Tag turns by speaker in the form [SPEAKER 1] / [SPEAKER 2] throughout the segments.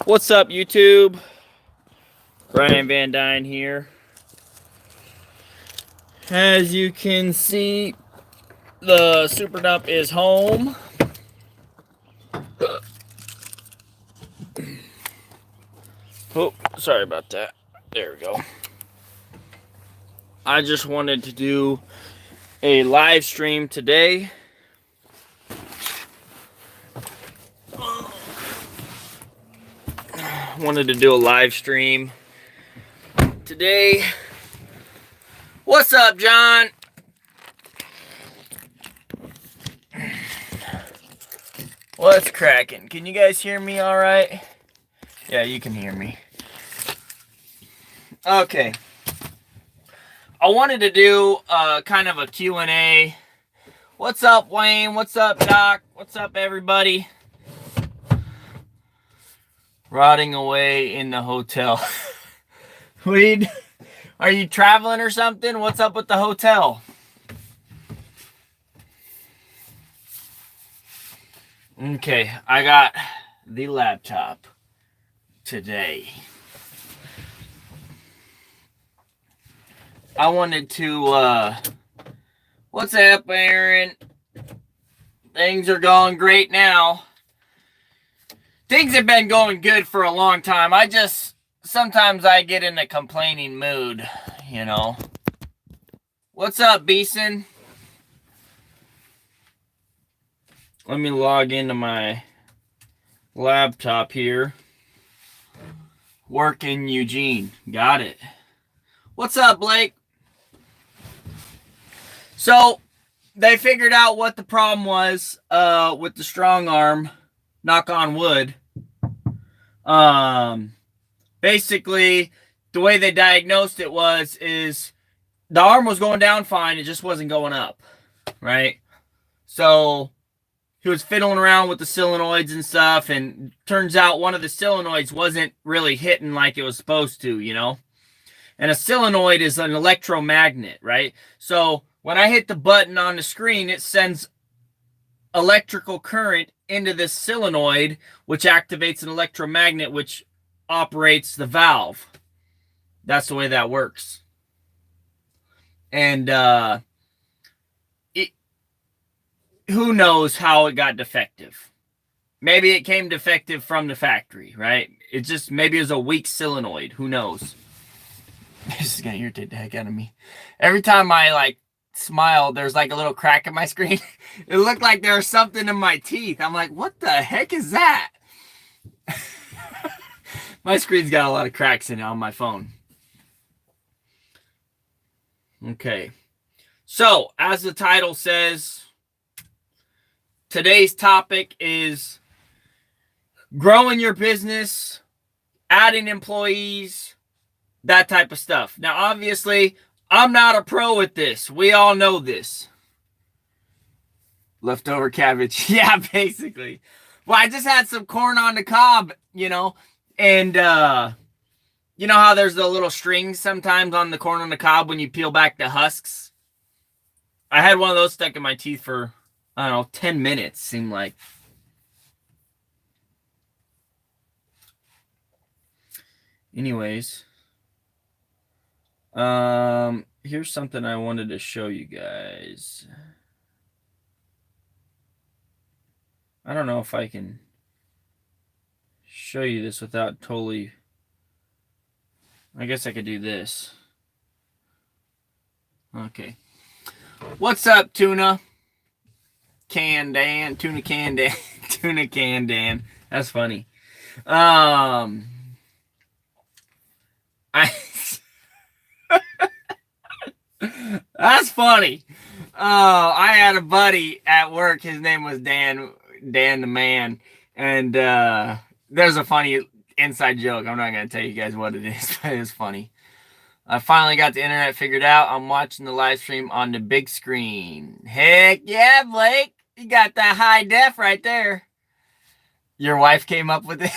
[SPEAKER 1] What's up, YouTube? Brian VANDUYN here. As you can see, the super dump is home. Oh, sorry about that. There we go. I just wanted to do a live stream today. Wanted to do a live stream today. What's up, John? What's cracking? Can you guys hear me all right? Yeah, you can hear me. Okay. I wanted to do kind of a Q&A. What's up, Wayne? What's up, Doc? What's up, everybody? Rotting away in the hotel. Are you traveling or something? What's up with the hotel? Okay, I got the laptop today. I wanted to, what's up, Aaron? Things are going great now. Things have been going good for a long time. Sometimes I get in a complaining mood, you know. What's up, Beeson? Let me log into my laptop here. Work in Eugene. Got it. What's up, Blake? So, they figured out what the problem was with the strong arm. Knock on wood. Basically, the way they diagnosed it is the arm was going down fine, it just wasn't going up, right? So he was fiddling around with the solenoids and stuff, and turns out one of the solenoids wasn't really hitting like it was supposed to, you know? And a solenoid is an electromagnet, right? So when I hit the button on the screen, it sends electrical current into this solenoid, which activates an electromagnet, which operates the valve. That's the way that works. And who knows how it got defective? Maybe it came defective from the factory, right? Maybe it was a weak solenoid. Who knows? This is gonna irritate the heck out of me. Every time I smile, there's like a little crack in my screen. It looked like there was something in my teeth. I'm like, what the heck is that? My screen's got a lot of cracks in it on my phone. Okay. So, as the title says, today's topic is growing your business, adding employees, that type of stuff. Now, obviously, I'm not a pro at this. We all know this. Leftover cabbage. Yeah, basically. Well, I just had some corn on the cob, you know, and you know how there's the little strings sometimes on the corn on the cob when you peel back the husks? I had one of those stuck in my teeth for, I don't know, 10 minutes, seemed like. Anyways. Here's something I wanted to show you guys. I don't know if I can show you this without totally... I guess I could do this. Okay. What's up, Tuna? Can Dan. Tuna Can Dan. Tuna Can Dan. That's funny. That's funny. I had a buddy at work. His name was Dan the Man. And there's a funny inside joke. I'm not going to tell you guys what it is, but it's funny. I finally got the internet figured out. I'm watching the live stream on the big screen. Heck yeah, Blake. You got that high def right there. Your wife came up with it.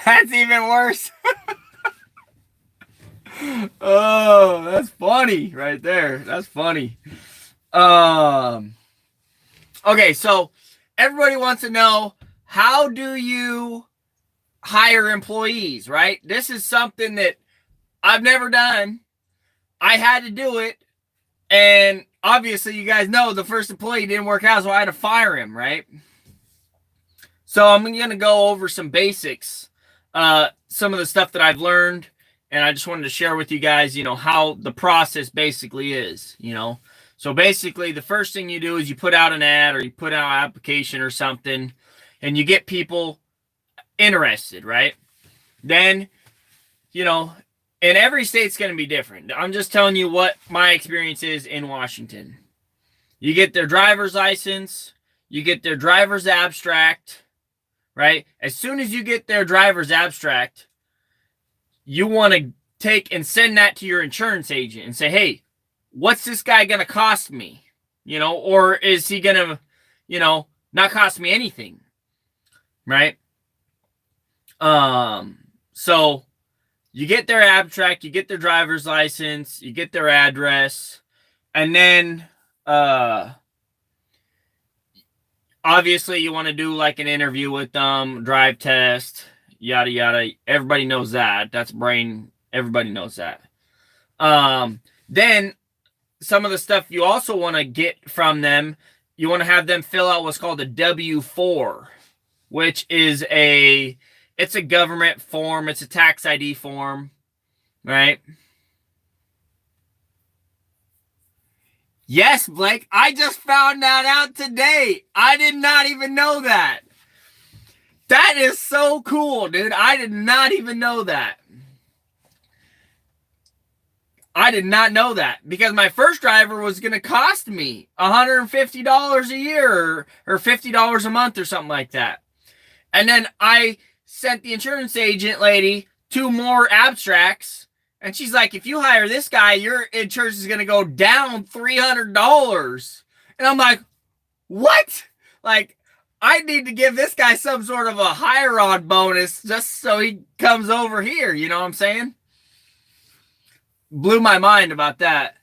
[SPEAKER 1] That's even worse. Oh, that's funny right there. That's funny. Okay, so everybody wants to know how do you hire employees, right? This is something that I've never done. I had to do it. And obviously, you guys know the first employee didn't work out, so I had to fire him, right? So I'm going to go over some basics, some of the stuff that I've learned, and I just wanted to share with you guys, how the process basically is, So basically, the first thing you do is you put out an ad or you put out an application or something, and you get people interested, right? Then, and every state's going to be different. I'm just telling you what my experience is in Washington. You get their driver's license, you get their driver's abstract, right? As soon as you get their driver's abstract, you want to take and send that to your insurance agent and say, hey, what's this guy going to cost me? Or is he going to, not cost me anything, right? So you get their abstract, you get their driver's license, you get their address, and then obviously you want to do like an interview with them, drive test, yada yada. Everybody knows that. That's brain. Everybody knows that. Then some of the stuff you also want to get from them, you want to have them fill out what's called a W-4, which is it's a government form. It's a tax ID form, right? Yes, Blake, I just found that out today. I did not even know that. That is so cool, dude. I did not even know that. I did not know that because my first driver was going to cost me $150 a year or $50 a month or something like that. And then I sent the insurance agent lady 2 more abstracts, and she's like, if you hire this guy, your insurance is going to go down $300. And I'm like, what? Like, I need to give this guy some sort of a hire-on bonus just so he comes over here. You know what I'm saying? Blew my mind about that.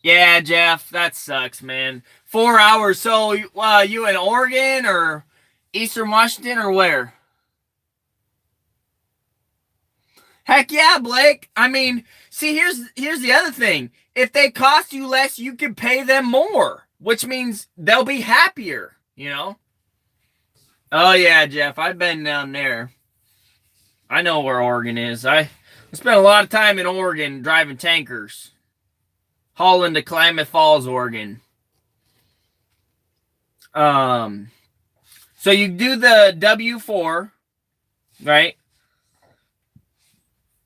[SPEAKER 1] Yeah, Jeff, that sucks, man. 4 hours. So, you in Oregon or Eastern Washington or where? Heck yeah, Blake. I mean, see, here's the other thing. If they cost you less, you can pay them more, which means they'll be happier, Oh, yeah, Jeff, I've been down there. I know where Oregon is. I spent a lot of time in Oregon driving tankers, hauling to Klamath Falls, Oregon. So you do the W-4, right?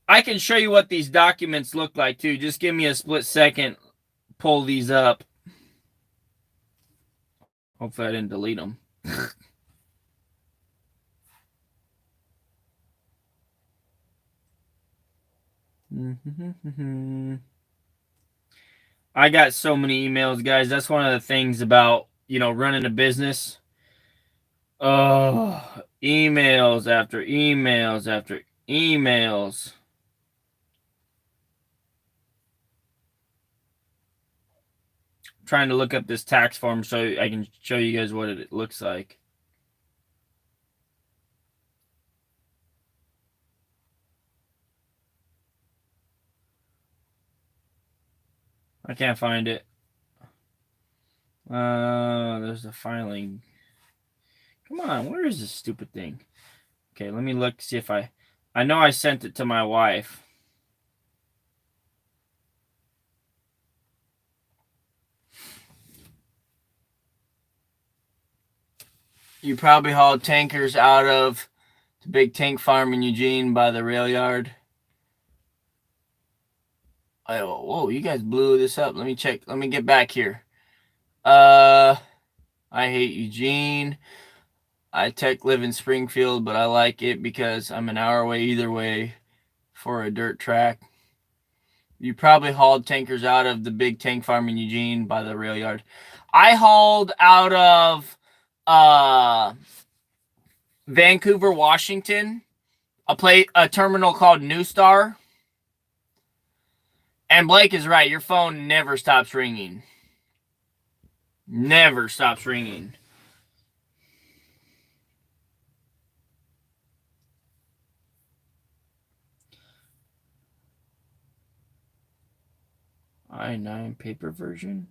[SPEAKER 1] I can show you what these documents look like, too. Just give me a split second. Pull these up. Hopefully I didn't delete them. I got so many emails, guys. That's one of the things about, running a business. Oh, emails after emails after emails. I'm trying to look up this tax form so I can show you guys what it looks like. I can't find it. There's the filing. Come on, where is this stupid thing? Okay, let me look, see if I know I sent it to my wife. You probably hauled tankers out of the big tank farm in Eugene by the rail yard. Oh, whoa, you guys blew this up. Let me check. Let me get back here. I hate Eugene. I live in Springfield, but I like it because I'm an hour away either way for a dirt track. You probably hauled tankers out of the big tank farm in Eugene by the rail yard. I hauled out of Vancouver, Washington, a terminal called New Star. And Blake is right. Your phone never stops ringing. Never stops ringing. I-9 paper version.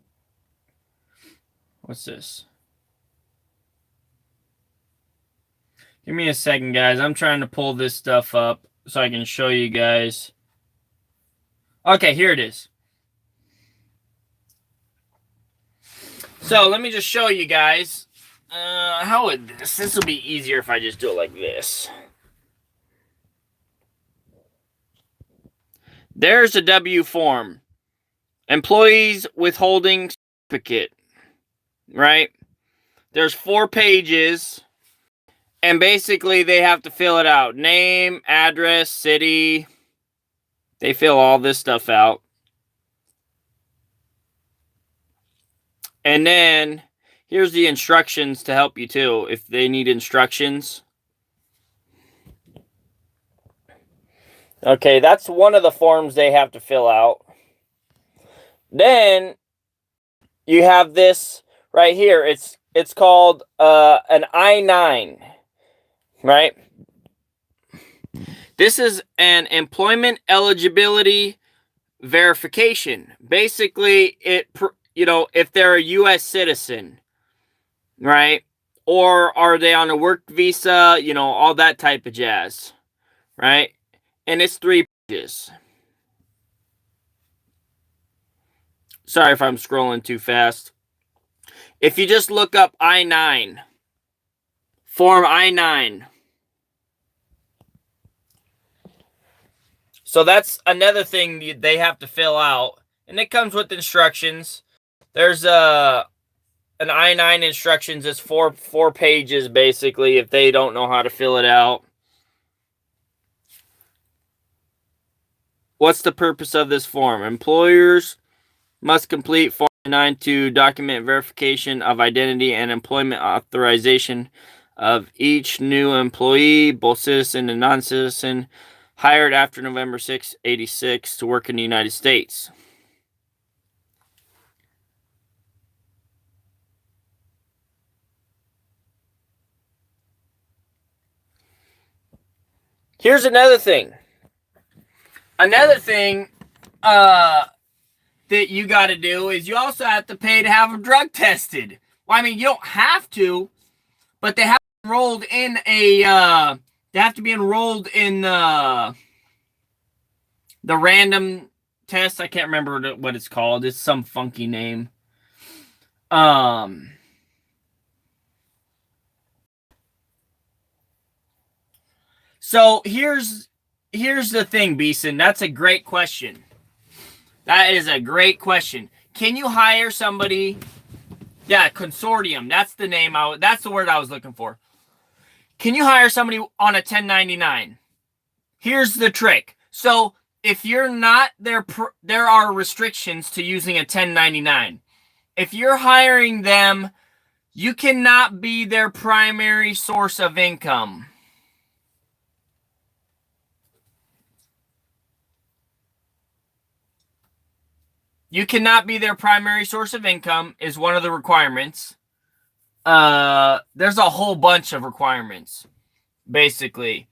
[SPEAKER 1] What's this? Give me a second, guys. I'm trying to pull this stuff up so I can show you guys. Okay, here it is. So let me just show you guys. How would this will be easier if I just do it like this. There's a W form. Employees withholding certificate. Right? There's 4 pages. And basically they have to fill it out. Name, address, city. They fill all this stuff out. And then here's the instructions to help you too, if they need instructions. Okay, that's one of the forms they have to fill out. Then you have this right here. It's called an I-9, right? This is an employment eligibility verification. Basically, if they're a U.S. citizen, right? Or are they on a work visa, all that type of jazz, right? And it's 3 pages. Sorry if I'm scrolling too fast. If you just look up I-9, Form I-9. So that's another thing they have to fill out. And it comes with instructions. There's an I-9 instructions. It's four pages, basically, if they don't know how to fill it out. What's the purpose of this form? Employers must complete Form I-9 to document verification of identity and employment authorization of each new employee, both citizen and non-citizen, hired after November 6, 86 to work in the United States. Here's another thing. Another thing that you got to do is you also have to pay to have them drug tested. Well, I mean, you don't have to, but they have to be enrolled in the random test. I can't remember what it's called. It's some funky name. So here's the thing, Beeson. That's a great question. That is a great question. Can you hire somebody? Yeah, consortium. That's the name. That's the word I was looking for. Can you hire somebody on a 1099? Here's the trick. So if you're not there, there are restrictions to using a 1099. If you're hiring them, you cannot be their primary source of income. You cannot be their primary source of income is one of the requirements. There's a whole bunch of requirements, basically.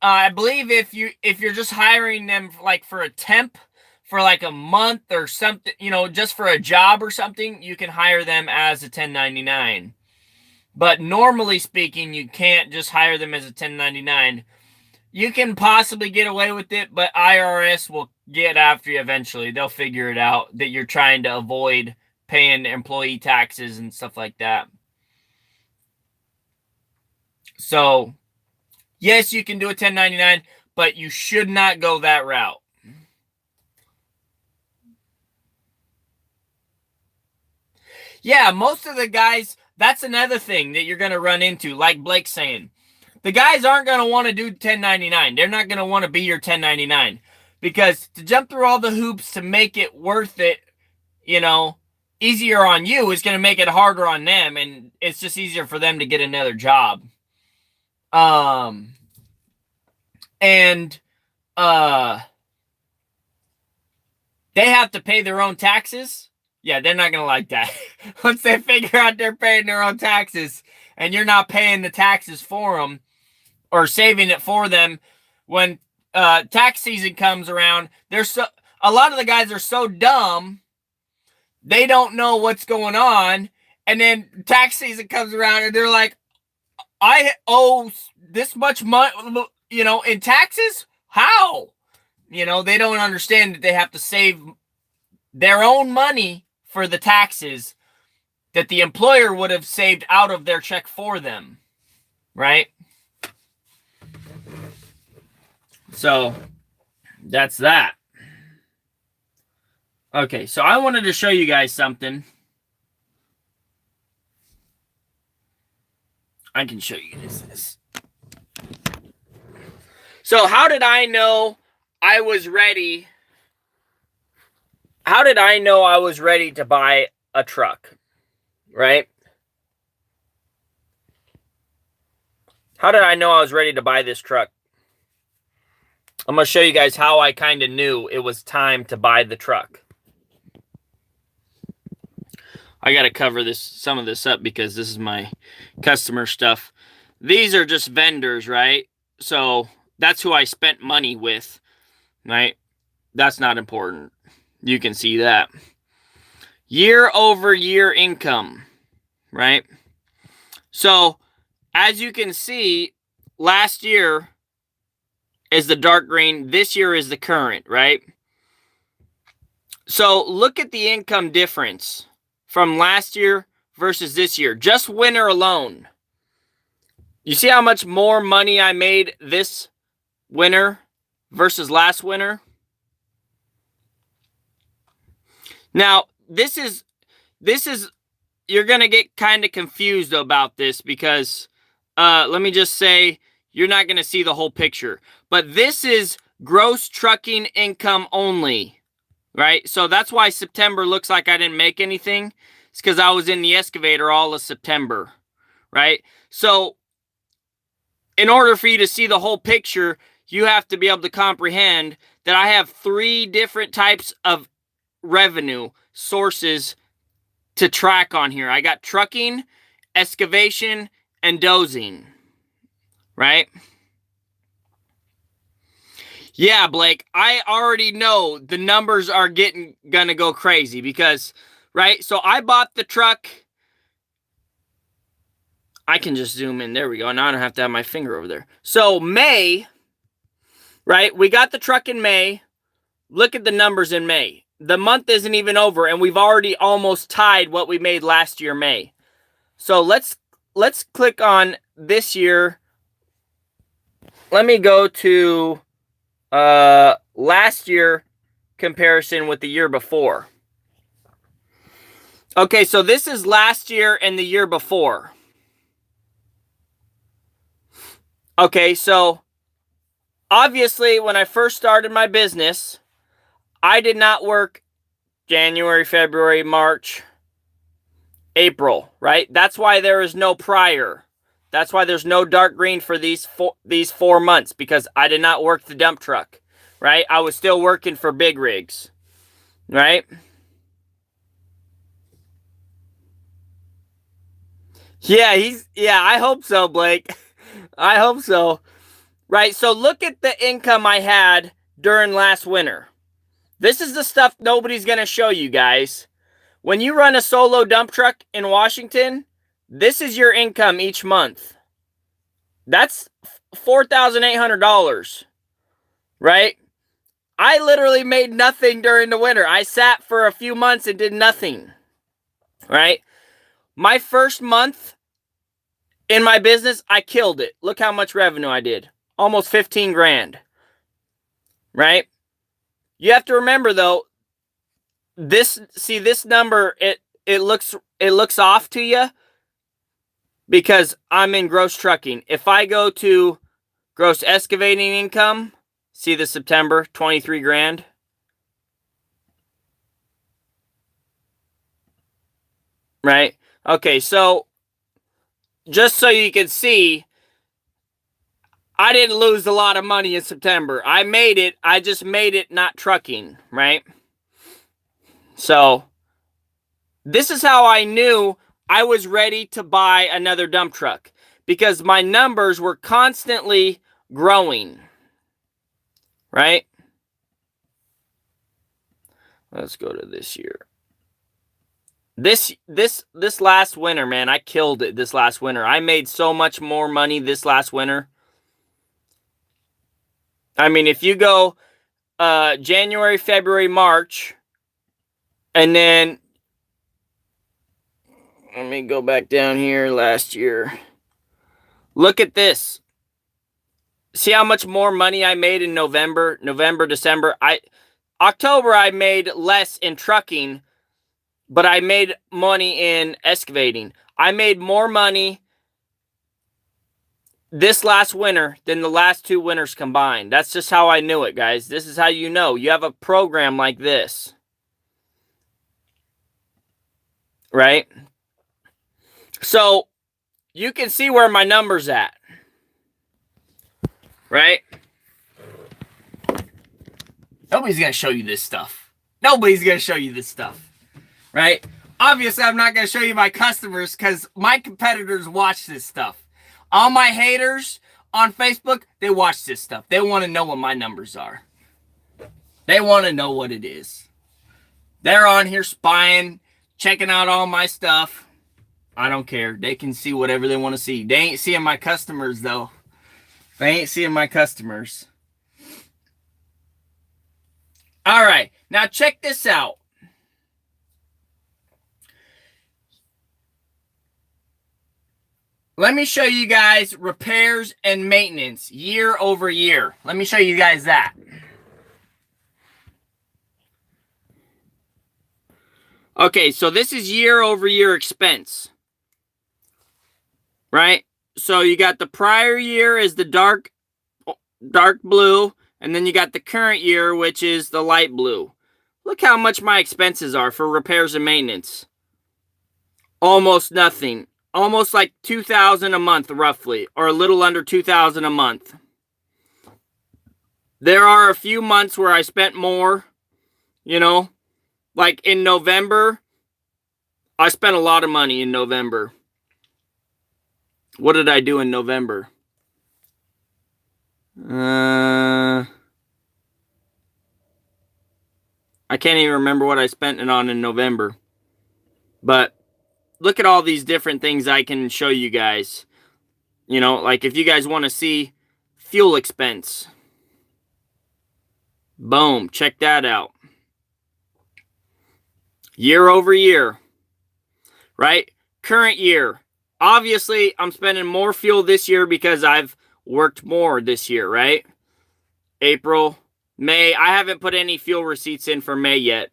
[SPEAKER 1] I believe if you're just hiring them like for a temp for like a month or something, just for a job or something, you can hire them as a 1099. But normally speaking, you can't just hire them as a 1099. You can possibly get away with it, but IRS will get after you eventually. They'll figure it out that you're trying to avoid paying employee taxes and stuff like that. So, yes, you can do a 1099, but you should not go that route. Yeah, most of the guys, that's another thing that you're going to run into, like Blake's saying. The guys aren't going to want to do 1099. They're not going to want to be your 1099. Because to jump through all the hoops to make it worth it, easier on you is going to make it harder on them. And it's just easier for them to get another job. They have to pay their own taxes. Yeah, they're not going to like that. Once they figure out they're paying their own taxes and you're not paying the taxes for them or saving it for them, when tax season comes around, a lot of the guys are so dumb, they don't know what's going on. And then tax season comes around and they're like, I owe this much money, you know, in taxes? How? You know, they don't understand that they have to save their own money for the taxes that the employer would have saved out of their check for them. Right? So, that's that. Okay, so I wanted to show you guys something. I can show you this. So how did I know I was ready? How did I know I was ready to buy a truck? Right? How did I know I was ready to buy this truck? I'm going to show you guys how I kind of knew it was time to buy the truck. I got to cover some of this up because this is my customer stuff. These are just vendors, right? So that's who I spent money with, right? That's not important. You can see that. Year-over-year income, right? So as you can see, last year is the dark green. This year is the current, right? So look at the income difference from last year versus this year. Just winter alone. You see how much more money I made this winter versus last winter? Now, this is you're going to get kind of confused about this because let me just say you're not going to see the whole picture. But this is gross trucking income only. Right? So that's why September looks like I didn't make anything. It's because I was in the excavator all of September. Right? So in order for you to see the whole picture, you have to be able to comprehend that I have 3 different types of revenue sources to track on here. I got trucking, excavation, and dozing. Right? Yeah, Blake, I already know the numbers are gonna go crazy because, right? So I bought the truck. I can just zoom in. There we go. Now I don't have to have my finger over there. So May, right? We got the truck in May. Look at the numbers in May. The month isn't even over, and we've already almost tied what we made last year, May. So let's click on this year. Let me go to last year comparison with the year before. Okay, so this is last year and the year before. Okay, so obviously when I first started my business, I did not work January, February, March, April, right? That's why there is no prior. That's why there's no dark green for these 4 months, because I did not work the dump truck, right? I was still working for big rigs, right? Yeah, I hope so, Blake. I hope so. Right, so look at the income I had during last winter. This is the stuff nobody's going to show you guys. When you run a solo dump truck in Washington, this is your income each month. That's $4,800, right? I literally made nothing during the winter. I sat for a few months and did nothing, right? My first month in my business, I killed it. Look how much revenue I did. Almost 15 grand, right? You have to remember though, this number, it looks off to you because I'm in gross trucking. If I go to gross excavating income, see the September, 23 grand. Right? Okay, so just so you can see, I didn't lose a lot of money in September. I made it. I just made it not trucking, right? So this is how I knew I was ready to buy another dump truck, because my numbers were constantly growing, right? Let's go to this year. This last winter, man, I killed it this last winter. I made so much more money this last winter. I mean, if you go January, February, March, and then let me go back down here last year. Look at this. See how much more money I made in November, December. October I made less in trucking, but I made money in excavating. I made more money this last winter than the last 2 winters combined. That's just how I knew it, guys. This is how you know. You have a program like this. Right? So, you can see where my number's at. Right? Nobody's going to show you this stuff. Nobody's going to show you this stuff. Right? Obviously, I'm not going to show you my customers because my competitors watch this stuff. All my haters on Facebook, they watch this stuff. They want to know what my numbers are. They want to know what it is. They're on here spying, checking out all my stuff. I don't care. They can see whatever they want to see. They ain't seeing my customers, though. They ain't seeing my customers. All right. Now, check this out. Let me show you guys repairs and maintenance year over year. Let me show you guys that. Okay, so this is year over year expense. Right? So you got the prior year is the dark blue, and then you got the current year, which is the light blue. Look how much my expenses are for repairs and maintenance. Almost nothing. Almost like $2,000 a month, roughly, or a little under $2,000 a month. There are a few months where I spent more, you know, like in November. I spent a lot of money in November. What did I do in November? I can't even remember what I spent it on in November. But look at all these different things I can show you guys. You know, like if you guys want to see fuel expense. Boom, check that out. Year over year. Right? Current year. Obviously, I'm spending more fuel this year because I've worked more this year, right? April, May. I haven't put any fuel receipts in for May yet.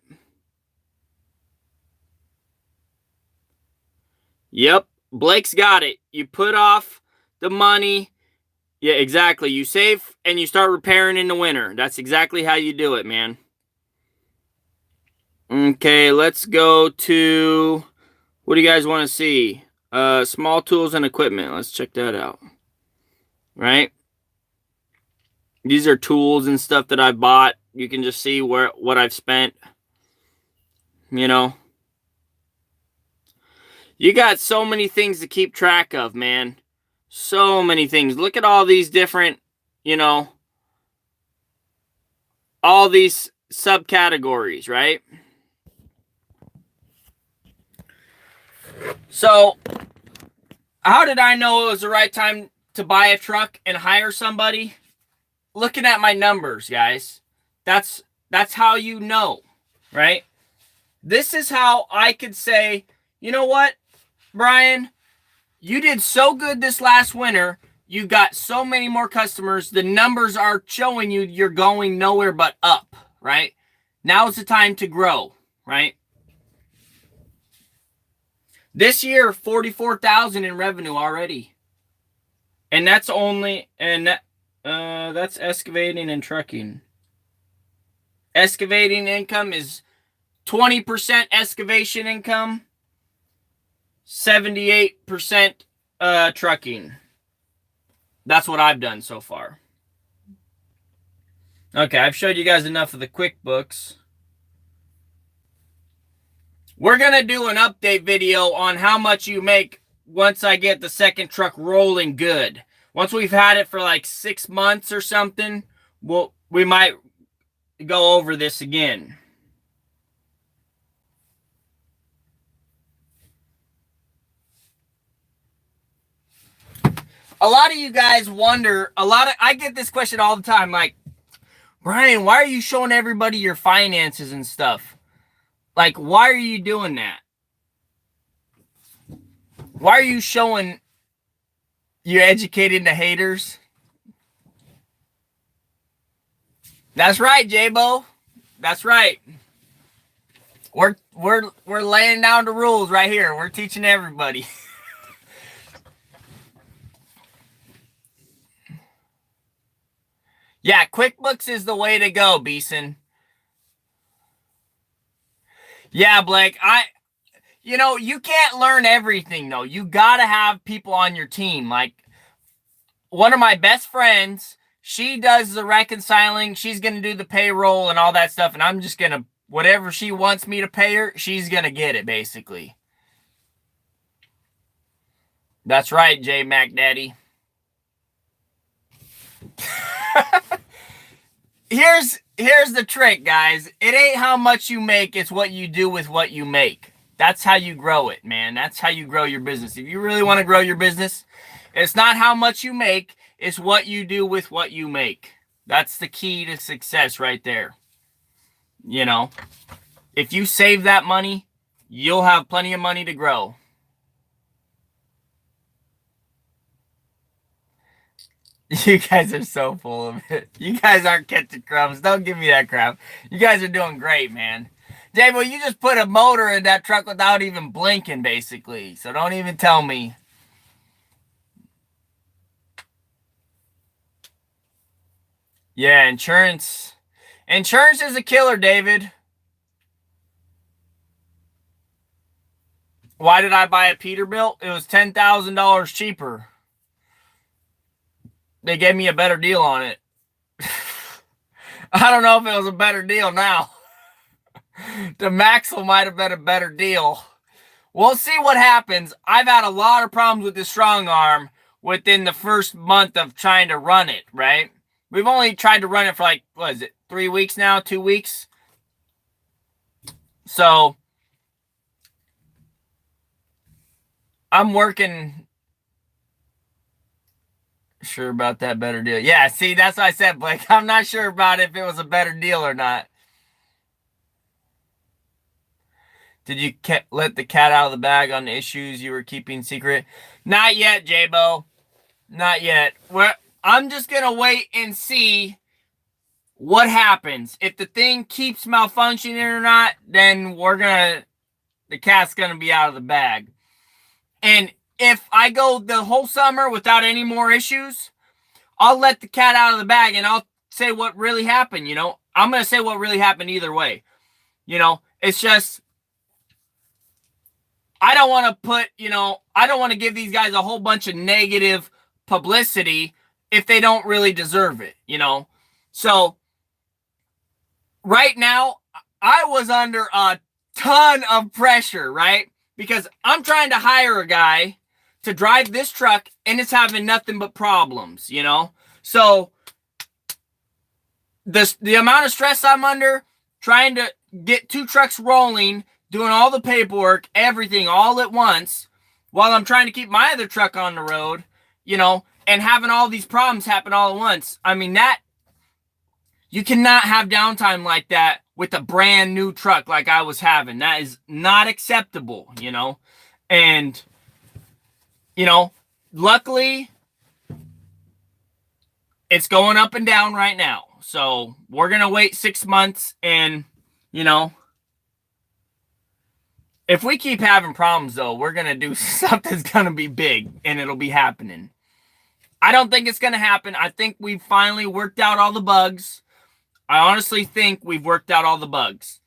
[SPEAKER 1] Yep, Blake's got it. You put off the money. Yeah, exactly. You save and you start repairing in the winter. That's exactly how you do it, man. Okay, let's go to... What do you guys want to see? Small tools and equipment. Let's check that out. Right? These are tools and stuff that I bought. You can just see what I've spent. You know. You got so many things to keep track of, man. So many things. Look at all these different, you know, all these subcategories, right? So, how did I know it was the right time to buy a truck and hire somebody? Looking at my numbers, guys. That's how you know, right? This is how I could say, you know what, Brian, you did so good this last winter. You got so many more customers. The numbers are showing you you're going nowhere but up, right? Now's the time to grow, right? This year, $44,000 in revenue already. And that's only, that's excavating and trucking. Excavating income is 20% excavation income, 78% trucking. That's what I've done so far. Okay, I've showed you guys enough of the QuickBooks. We're going to do an update video on how much you make once I get the second truck rolling good. Once we've had it for like 6 months or something, we might go over this again. a lot of you guys wonder, I get this question all the time, like, Brian, why are you showing everybody your finances and stuff? Like, why are you doing that? Why are you showing you're educating the haters? That's right, J-Bo. That's right. We're laying down the rules right here. We're teaching everybody. Yeah, QuickBooks is the way to go, Beeson. Yeah, Blake, you know, you can't learn everything, though. You got to have people on your team. Like, one of my best friends, she does the reconciling. She's going to do the payroll and all that stuff, and I'm just going to, whatever she wants me to pay her, she's going to get it, basically. That's right, J Mac Daddy. Here's the trick, guys. It ain't how much you make, it's what you do with what you make. That's how you grow it, man. That's how you grow your business. If you really want to grow your business, it's not how much you make, it's what you do with what you make. That's the key to success right there. You know, if you save that money, you'll have plenty of money to grow. You guys are so full of it. You guys aren't catching crumbs. Don't give me that crap. You guys are doing great, man. J-Bo, you just put a motor in that truck without even blinking, basically. So don't even tell me. Yeah, insurance. Insurance is a killer, David. Why did I buy a Peterbilt? It was $10,000 cheaper. They gave me a better deal on it. I don't know if it was a better deal now. The Maxwell might have been a better deal. We'll see what happens. I've had a lot of problems with the strong arm within the first month of trying to run it, right? We've only tried to run it for like, what is it, 3 weeks now, 2 weeks? So, I'm working... Sure about that better deal. Yeah, see, that's what I said, Blake. I'm not sure about if it was a better deal or not. Did you let the cat out of the bag on the issues you were keeping secret? Not yet, J-Bo. Not yet. I'm just going to wait and see what happens. If the thing keeps malfunctioning or not, then the cat's going to be out of the bag. And if I go the whole summer without any more issues, I'll let the cat out of the bag and I'll say what really happened, you know. I'm going to say what really happened either way. You know, it's just, I don't want to put, you know, I don't want to give these guys a whole bunch of negative publicity if they don't really deserve it, you know. So, right now, I was under a ton of pressure, right? Because I'm trying to hire a guy to drive this truck, and it's having nothing but problems, you know? So, the amount of stress I'm under, trying to get 2 trucks rolling, doing all the paperwork, everything all at once, while I'm trying to keep my other truck on the road, you know, and having all these problems happen all at once. I mean, you cannot have downtime like that with a brand new truck like I was having. That is not acceptable, you know? And... you know, luckily, it's going up and down right now. So, we're going to wait 6 months and, you know, if we keep having problems, though, we're going to do something's going to be big and it'll be happening. I don't think it's going to happen. I think we've finally worked out all the bugs. I honestly think we've worked out all the bugs.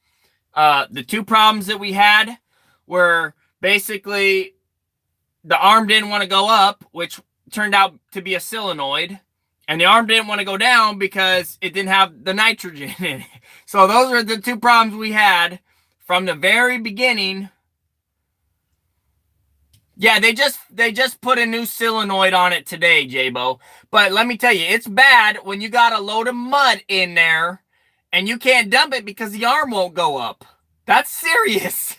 [SPEAKER 1] The 2 problems that we had were basically... the arm didn't want to go up, which turned out to be a solenoid. And the arm didn't want to go down because it didn't have the nitrogen in it. So those are the 2 problems we had from the very beginning. Yeah, they just put a new solenoid on it today, J-Bo. But let me tell you, it's bad when you got a load of mud in there and you can't dump it because the arm won't go up. That's serious.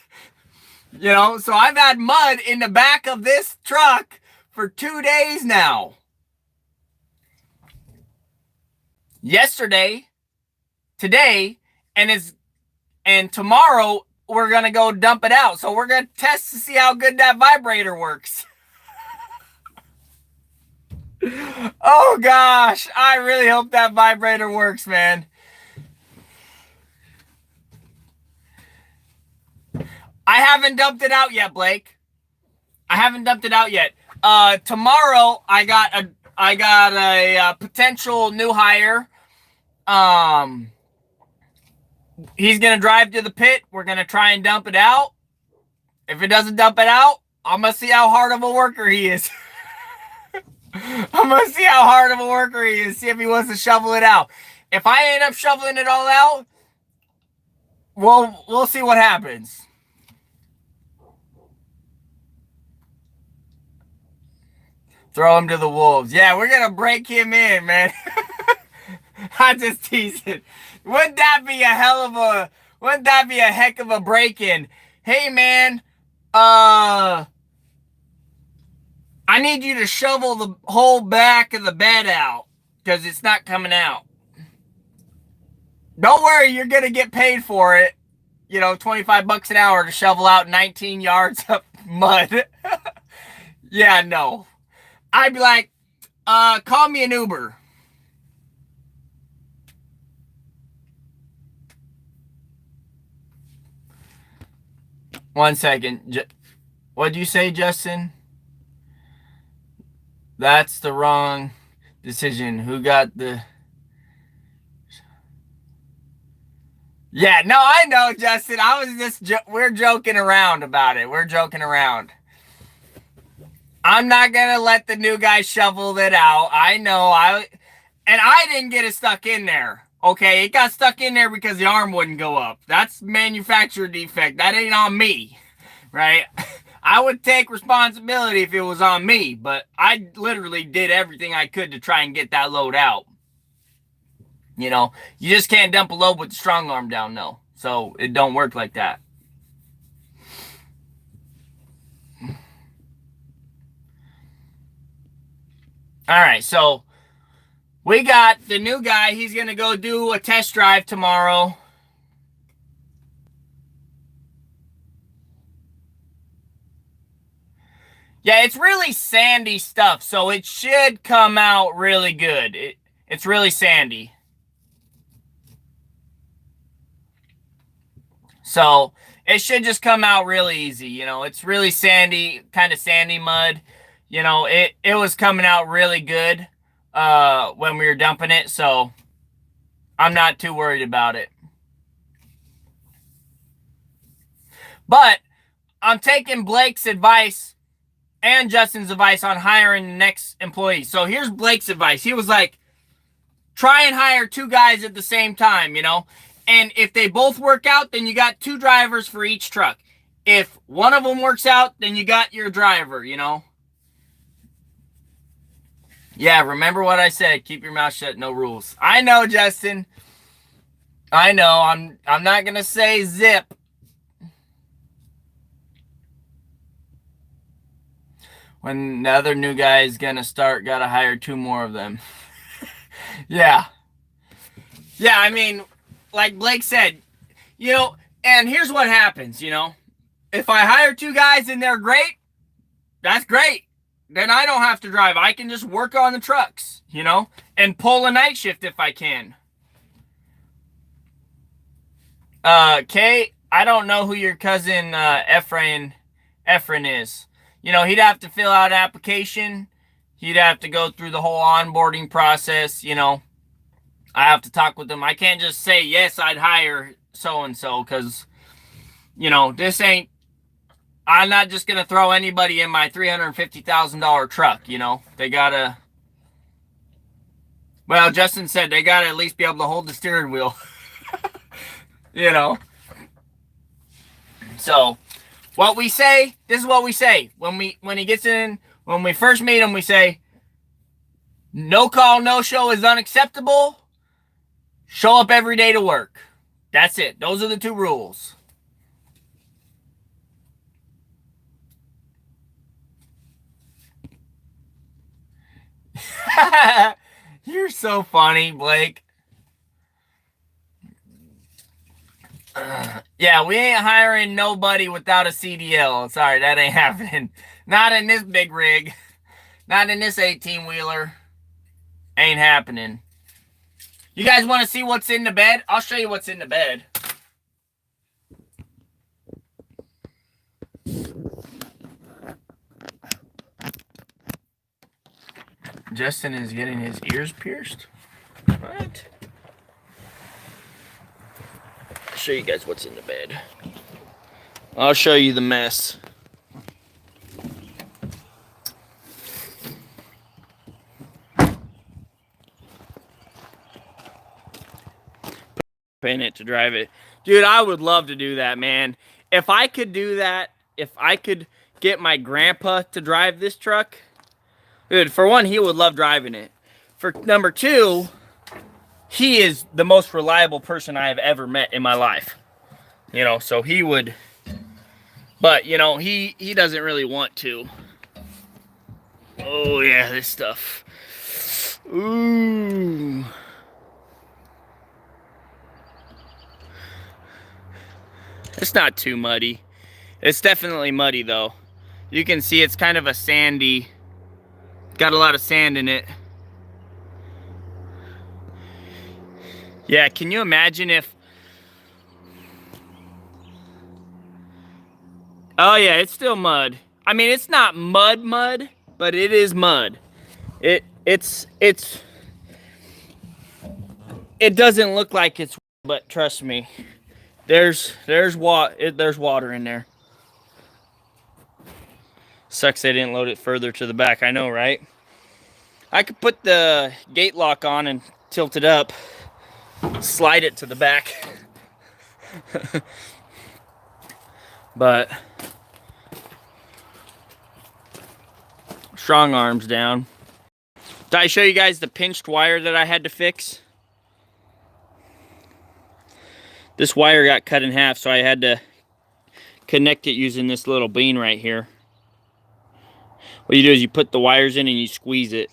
[SPEAKER 1] You know, so I've had mud in the back of this truck for 2 days now. yesterday, today, and tomorrow we're gonna go dump it out. So we're gonna test to see how good that vibrator works. Oh gosh, I really hope that vibrator works, man. I haven't dumped it out yet, Blake. I haven't dumped it out yet. Tomorrow I got a potential new hire. He's gonna drive to the pit. We're gonna try and dump it out. If it doesn't dump it out, I'm gonna see how hard of a worker he is. I'm gonna see how hard of a worker he is. See if he wants to shovel it out. If I end up shoveling it all out, we'll see what happens. Throw him to the wolves. Yeah, we're gonna break him in, man. I just teased it. Wouldn't that be a heck of a break-in? Hey, man, I need you to shovel the whole back of the bed out because it's not coming out. Don't worry, you're gonna get paid for it. You know, $25 an hour to shovel out 19 yards of mud. Yeah, no. I'd be like, call me an Uber. One second. What'd you say, Justin? That's the wrong decision. Who got the... Yeah, no, I know, Justin. I was just... We're joking around about it. We're joking around. I'm not going to let the new guy shovel it out. I know. And I didn't get it stuck in there. Okay, it got stuck in there because the arm wouldn't go up. That's manufacturer defect. That ain't on me, right? I would take responsibility if it was on me, but I literally did everything I could to try and get that load out. You know, you just can't dump a load with the strong arm down, no. So it don't work like that. All right, so we got the new guy. He's going to go do a test drive tomorrow. Yeah, it's really sandy stuff, so it should come out really good. It's really sandy. So it should just come out really easy. You know, it's really sandy, kind of sandy mud. You know, it was coming out really good when we were dumping it, so I'm not too worried about it. But I'm taking Blake's advice and Justin's advice on hiring the next employee. So here's Blake's advice. He was like, try and hire 2 guys at the same time, you know? And if they both work out, then you got 2 drivers for each truck. If one of them works out, then you got your driver, you know? Yeah, remember what I said. Keep your mouth shut, no rules. I know, Justin. I know. I'm not going to say zip. When the other new guy is going to start, got to hire 2 more of them. Yeah. Yeah, I mean, like Blake said, you know, and here's what happens, you know. If I hire 2 guys and they're great, that's great. Then I don't have to drive. I can just work on the trucks, you know, and pull a night shift if I can. Kay, I don't know who your cousin Efrain is. You know, he'd have to fill out an application. He'd have to go through the whole onboarding process, you know. I have to talk with him. I can't just say, yes, I'd hire so-and-so because, you know, this ain't, I'm not just going to throw anybody in my $350,000 truck, you know. They got to, well, Justin said they got to at least be able to hold the steering wheel, you know. So, what we say, this is what we say. When he gets in, when we first meet him, we say, no call, no show is unacceptable. Show up every day to work. That's it. Those are the 2 rules. You're so funny, Blake. Yeah, we ain't hiring nobody without a CDL. Sorry, that ain't happening. Not in this big rig. Not in this 18-wheeler. Ain't happening. You guys want to see what's in the bed? I'll show you what's in the bed. Justin is getting his ears pierced. What? I'll show you guys what's in the bed. I'll show you the mess. In it to drive it. Dude, I would love to do that, man. If I could do that, if I could get my grandpa to drive this truck, dude, for one, he would love driving it. For number two, he is the most reliable person I have ever met in my life. You know, so he would, but, you know, he doesn't really want to. Oh, yeah, this stuff. Ooh. It's not too muddy. It's definitely muddy, though. You can see it's kind of a sandy, got a lot of sand in it. Yeah, can you imagine if... Oh, yeah, it's still mud. I mean, it's not mud, but it is mud. It doesn't look like it's, but trust me. There's water in there. Sucks they didn't load it further to the back. I know, right? I could put the gate lock on and tilt it up, slide it to the back. But strong arms down. Did I show you guys the pinched wire that I had to fix? This wire got cut in half, so I had to connect it using this little bean right here. What you do is you put the wires in and you squeeze it.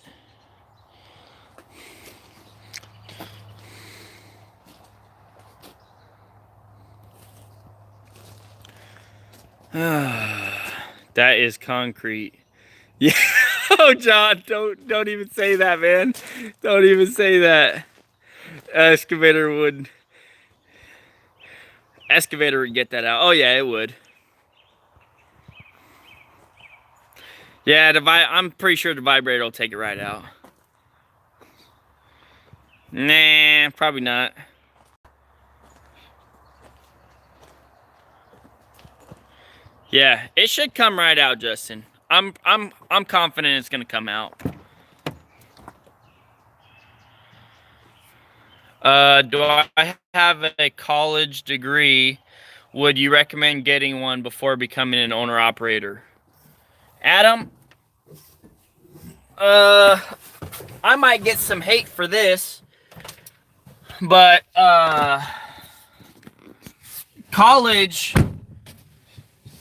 [SPEAKER 1] That is concrete. Yeah. Oh, John, don't even say that, man. Don't even say that. Excavator would get that out. Oh yeah, it would. Yeah, I'm pretty sure the vibrator will take it right out. Nah, probably not. Yeah, it should come right out, Justin. I'm confident it's gonna come out. Do I have a college degree? Would you recommend getting one before becoming an owner-operator? Adam, I might get some hate for this, but, college,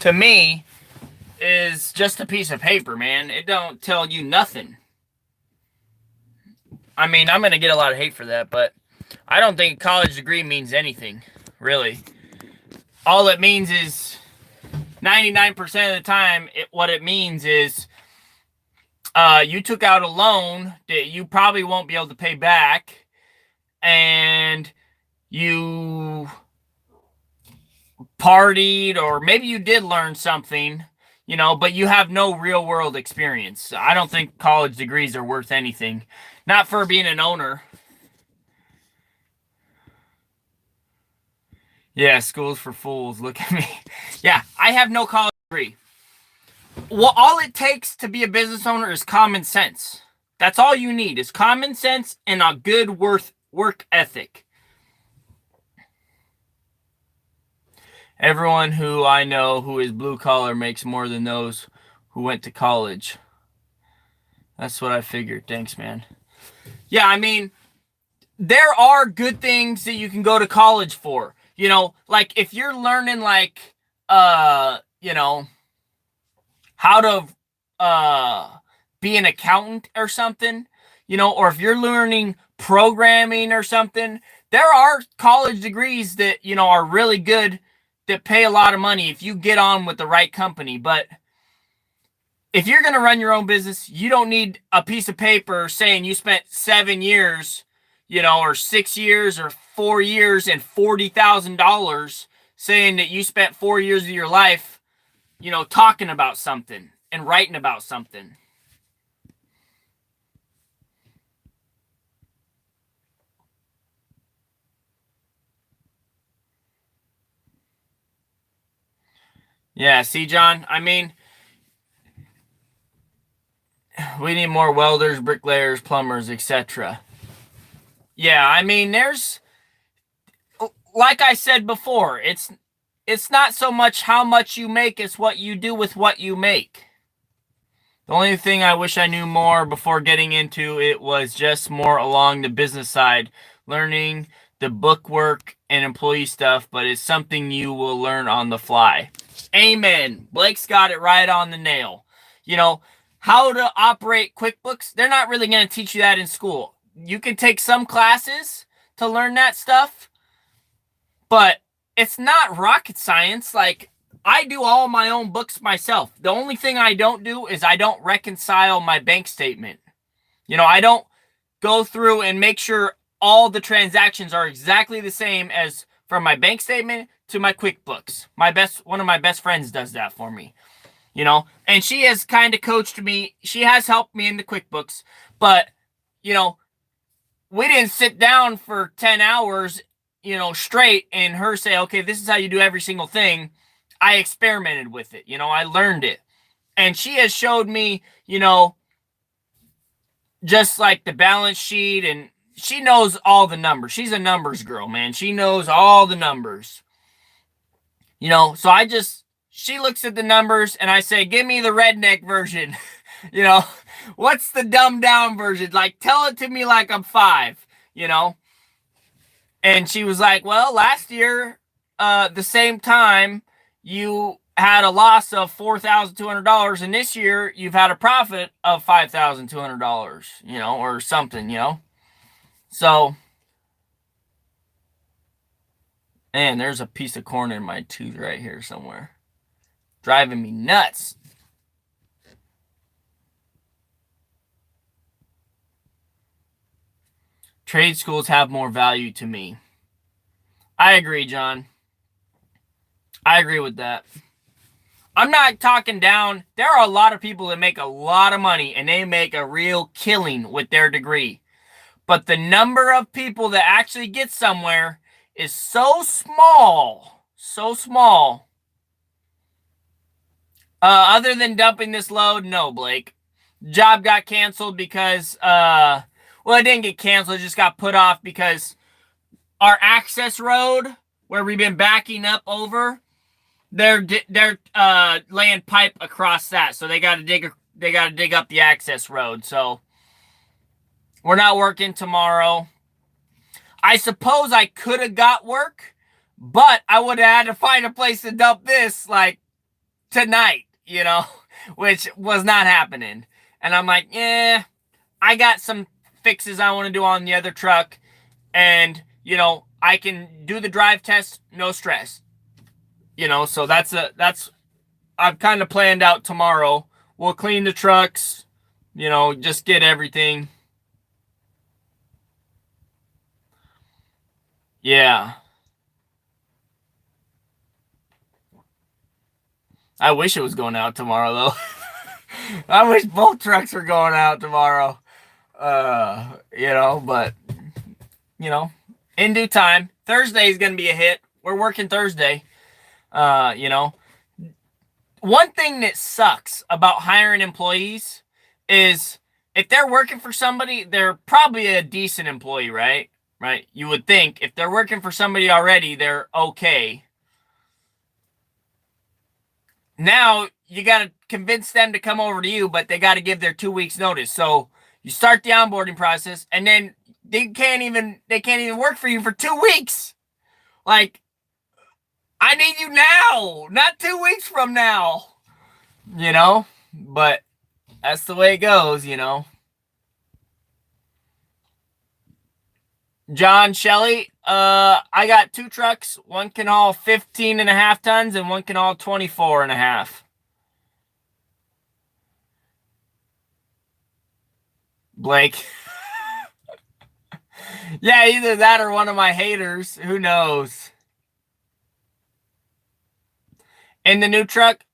[SPEAKER 1] to me, is just a piece of paper, man. It don't tell you nothing. I mean, I'm going to get a lot of hate for that, but I don't think a college degree means anything, really. All it means is 99% of the time, what it means is you took out a loan that you probably won't be able to pay back, and you partied, or maybe you did learn something, you know, but you have no real world experience. I don't think college degrees are worth anything. Not for being an owner. Yeah, school's for fools. Look at me. Yeah, I have no college degree. Well, all it takes to be a business owner is common sense. That's all you need is common sense and a good work ethic. Everyone who I know who is blue collar makes more than those who went to college. That's what I figured. Thanks, man. Yeah, I mean, there are good things that you can go to college for. You know, like if you're learning like, you know, how to be an accountant or something, you know, or if you're learning programming or something, there are college degrees that, you know, are really good, that pay a lot of money if you get on with the right company. But if you're going to run your own business, you don't need a piece of paper saying you spent 7 years, you know, or 6 years or 4 years and $40,000 saying that you spent 4 years of your life, you know, talking about something and writing about something. Yeah, see, John, I mean, we need more welders, bricklayers, plumbers, etc. Yeah, I mean, there's, like I said before, it's not so much how much you make, it's what you do with what you make. The only thing I wish I knew more before getting into it was just more along the business side, learning the bookwork and employee stuff, but it's something you will learn on the fly. Amen. Blake's got it right on the nail. You know, how to operate QuickBooks, they're not really going to teach you that in school. You can take some classes to learn that stuff, but it's not rocket science. Like, I do all my own books myself. The only thing I don't do is I don't reconcile my bank statement. You know, I don't go through and make sure all the transactions are exactly the same as from my bank statement to my QuickBooks. One of my best friends does that for me. You know, and she has kind of coached me. She has helped me in the QuickBooks, but, you know, we didn't sit down for 10 hours, you know, straight and her say, okay, this is how you do every single thing. I experimented with it. You know, I learned it. And she has showed me, you know, just like the balance sheet, and she knows all the numbers. She's a numbers girl, man. She knows all the numbers. You know, so she looks at the numbers and I say, give me the redneck version. You know, what's the dumbed down version? Like, tell it to me like I'm 5, you know? And she was like, well, last year, the same time, you had a loss of $4,200, and this year you've had a profit of $5,200, you know, or something, you know? So, man, there's a piece of corn in my tooth right here somewhere. Driving me nuts. Trade schools have more value to me. I agree, John. I agree with that. I'm not talking down. There are a lot of people that make a lot of money and they make a real killing with their degree. But the number of people that actually get somewhere is so small. So small. Other than dumping this load, no, Blake. Job got canceled because, well, it didn't get canceled. It just got put off because our access road, where we've been backing up over, they're laying pipe across that, so they got to dig up the access road. So we're not working tomorrow. I suppose I could have got work, but I would have had to find a place to dump this like tonight, you know, which was not happening. And I'm like, yeah, I got some fixes I want to do on the other truck, and, you know, I can do the drive test, no stress. You know, so I've kind of planned out tomorrow. We'll clean the trucks, you know, just get everything. Yeah. I wish it was going out tomorrow, though. I wish both trucks were going out tomorrow. You know, but, you know, in due time. Thursday is going to be a hit. We're working Thursday. You know, one thing that sucks about hiring employees is if they're working for somebody, they're probably a decent employee, right? Right? You would think if they're working for somebody already, they're okay. Now you got to convince them to come over to you, but they got to give their 2 weeks notice. So you start the onboarding process, and then they can't even work for you for 2 weeks. Like, I need you now, not 2 weeks from now, you know, but that's the way it goes, you know. John Shelley, I got 2 trucks. One can haul 15.5 tons and one can haul 24.5. Blake. Yeah, either that or one of my haters. Who knows? In the new truck,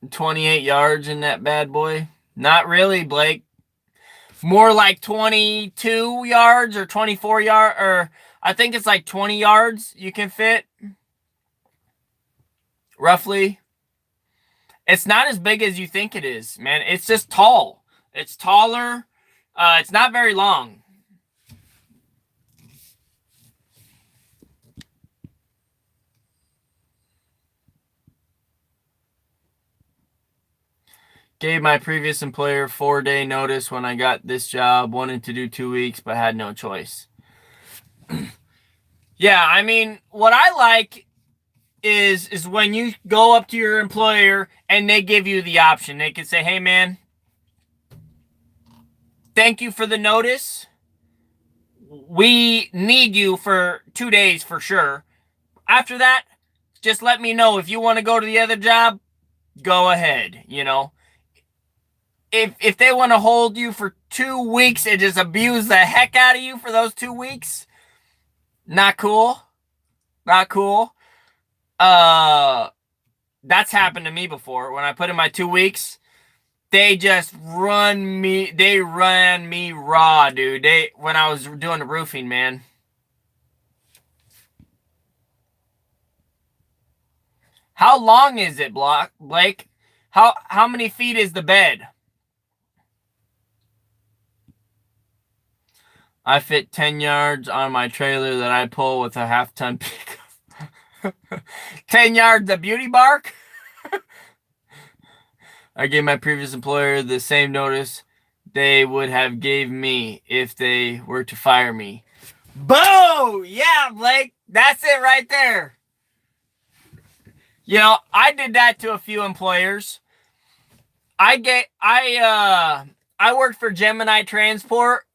[SPEAKER 1] 28 yards in that bad boy. Not really, Blake. More like 22 yards or 24 yards, or I think it's like 20 yards you can fit. Roughly. It's not as big as you think it is, man. It's just tall. It's taller. It's not very long. Gave my previous employer 4-day notice when I got this job. Wanted to do 2 weeks, but had no choice. Yeah, I mean, what I like is when you go up to your employer and they give you the option. They can say, hey, man, thank you for the notice. We need you for 2 days for sure. After that, just let me know. If you want to go to the other job, go ahead, you know. If they want to hold you for 2 weeks and just abuse the heck out of you for those 2 weeks, not cool. Not cool. That's happened to me before. When I put in my 2 weeks, they just ran me raw, dude. When I was doing the roofing, man. How long is it, Blake? How many feet is the bed? I fit 10 yards on my trailer that I pull with a half-ton pickup. 10 yards of beauty bark? I gave my previous employer the same notice they would have gave me if they were to fire me. Boom! Yeah, Blake. That's it right there. You know, I did that to a few employers. I worked for Gemini Transport,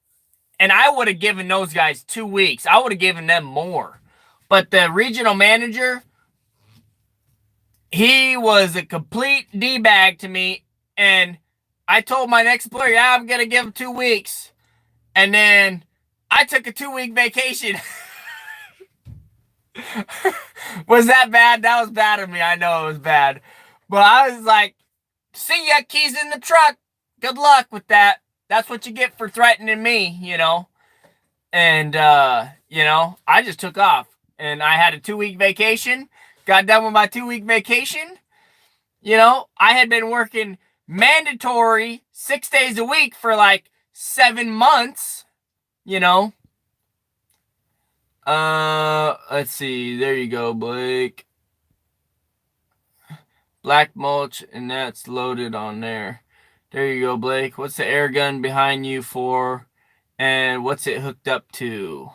[SPEAKER 1] and I would have given those guys 2 weeks. I would have given them more. But the regional manager, he was a complete D-bag to me. And I told my next employer, yeah, I'm going to give him 2 weeks. And then I took a 2-week vacation. Was that bad? That was bad of me. I know it was bad. But I was like, see ya, keys in the truck. Good luck with that. That's what you get for threatening me, you know. And, you know, I just took off. And I had a 2-week vacation. Got done with my 2-week vacation. You know, I had been working mandatory 6 days a week for like 7 months, you know. Let's see. There you go, Blake. Black mulch, and that's loaded on there. There you go, Blake. What's the air gun behind you for? And what's it hooked up to?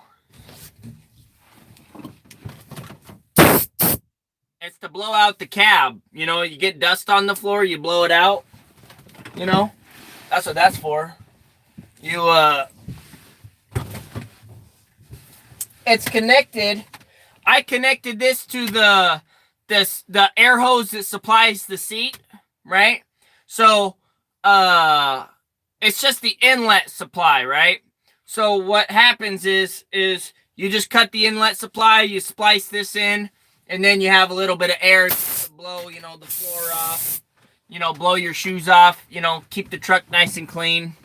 [SPEAKER 1] It's to blow out the cab. You know, you get dust on the floor, you blow it out. You know, that's what that's for. It's connected. I connected this to the air hose that supplies the seat, right? So, it's just the inlet supply, right? So what happens is you just cut the inlet supply, you splice this in, and then you have a little bit of air to blow, you know, the floor off, you know, blow your shoes off, you know, keep the truck nice and clean.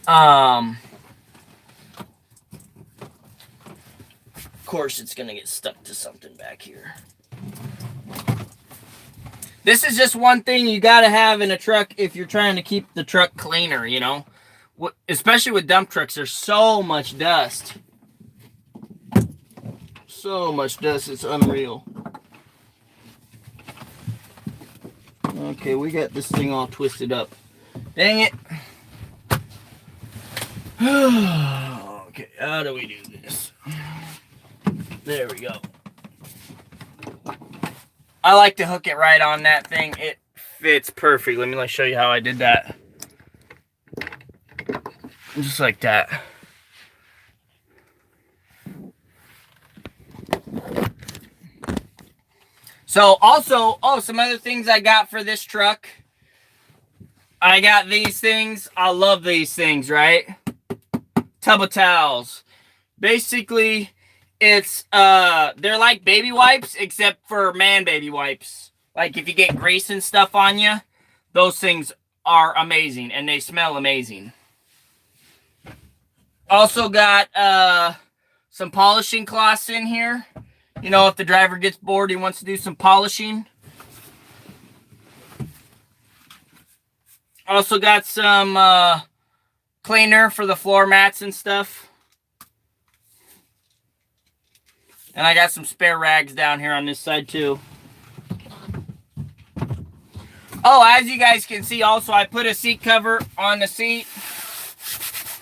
[SPEAKER 1] Of course, it's gonna get stuck to something back here. This is just one thing you gotta have in a truck if you're trying to keep the truck cleaner, you know. Especially with dump trucks, there's so much dust. So much dust, it's unreal. Okay, we got this thing all twisted up. Dang it. Okay, how do we do this? There we go. I like to hook it right on that thing. It fits perfect. Let me show you how I did that. Just like that. So also, some other things I got for this truck. I got these things. I love these things, right? Tub of towels. Basically, it's they're like baby wipes, except for man baby wipes. Like if you get grease and stuff on you, those things are amazing and they smell amazing. Also got some polishing cloths in here. You know, if the driver gets bored, he wants to do some polishing. Also got some cleaner for the floor mats and stuff. And I got some spare rags down here on this side too. Oh, as you guys can see also, I put a seat cover on the seat.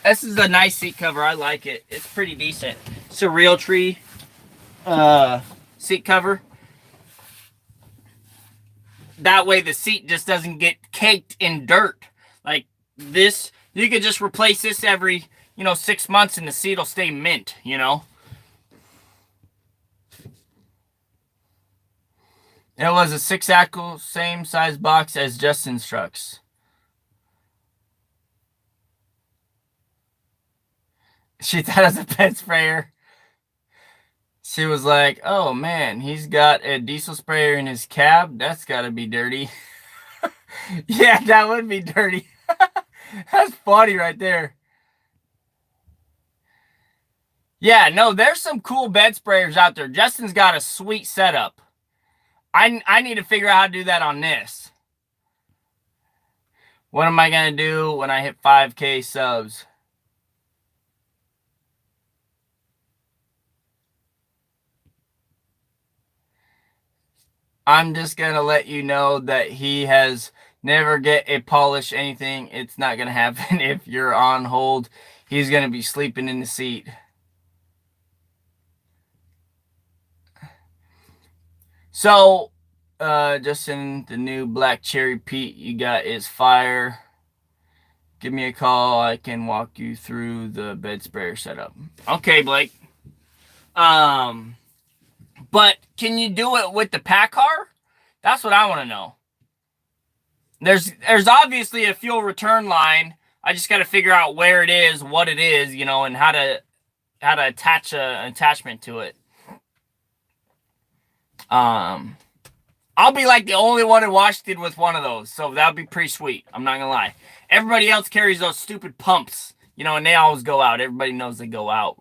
[SPEAKER 1] This is a nice seat cover. I like it. It's pretty decent. It's a Realtree seat cover. That way the seat just doesn't get caked in dirt. Like this, you could just replace this every, 6 months and the seat will stay mint, It was a 6-axle, same size box as Justin's trucks. She thought it was a pet sprayer. She was like, oh man, he's got a diesel sprayer in his cab. That's got to be dirty. Yeah, that would be dirty. That's funny right there. Yeah, no, there's some cool bed sprayers out there. Justin's got a sweet setup. I need to figure out how to do that on this. What am I going to do when I hit 5K subs? I'm just going to let you know that he has never get a polish anything. It's not going to happen if you're on hold. He's going to be sleeping in the seat. So, Justin, the new Black Cherry Pete you got is fire. Give me a call. I can walk you through the bed sprayer setup. Okay, Blake. But can you do it with the PACCAR? That's what I want to know. There's obviously a fuel return line. I just got to figure out where it is, what it is, and how to attach an attachment to it. I'll be like the only one in Washington with one of those, so that'll be pretty sweet. I'm not gonna lie. Everybody else carries those stupid pumps, and they always go out. Everybody knows they go out,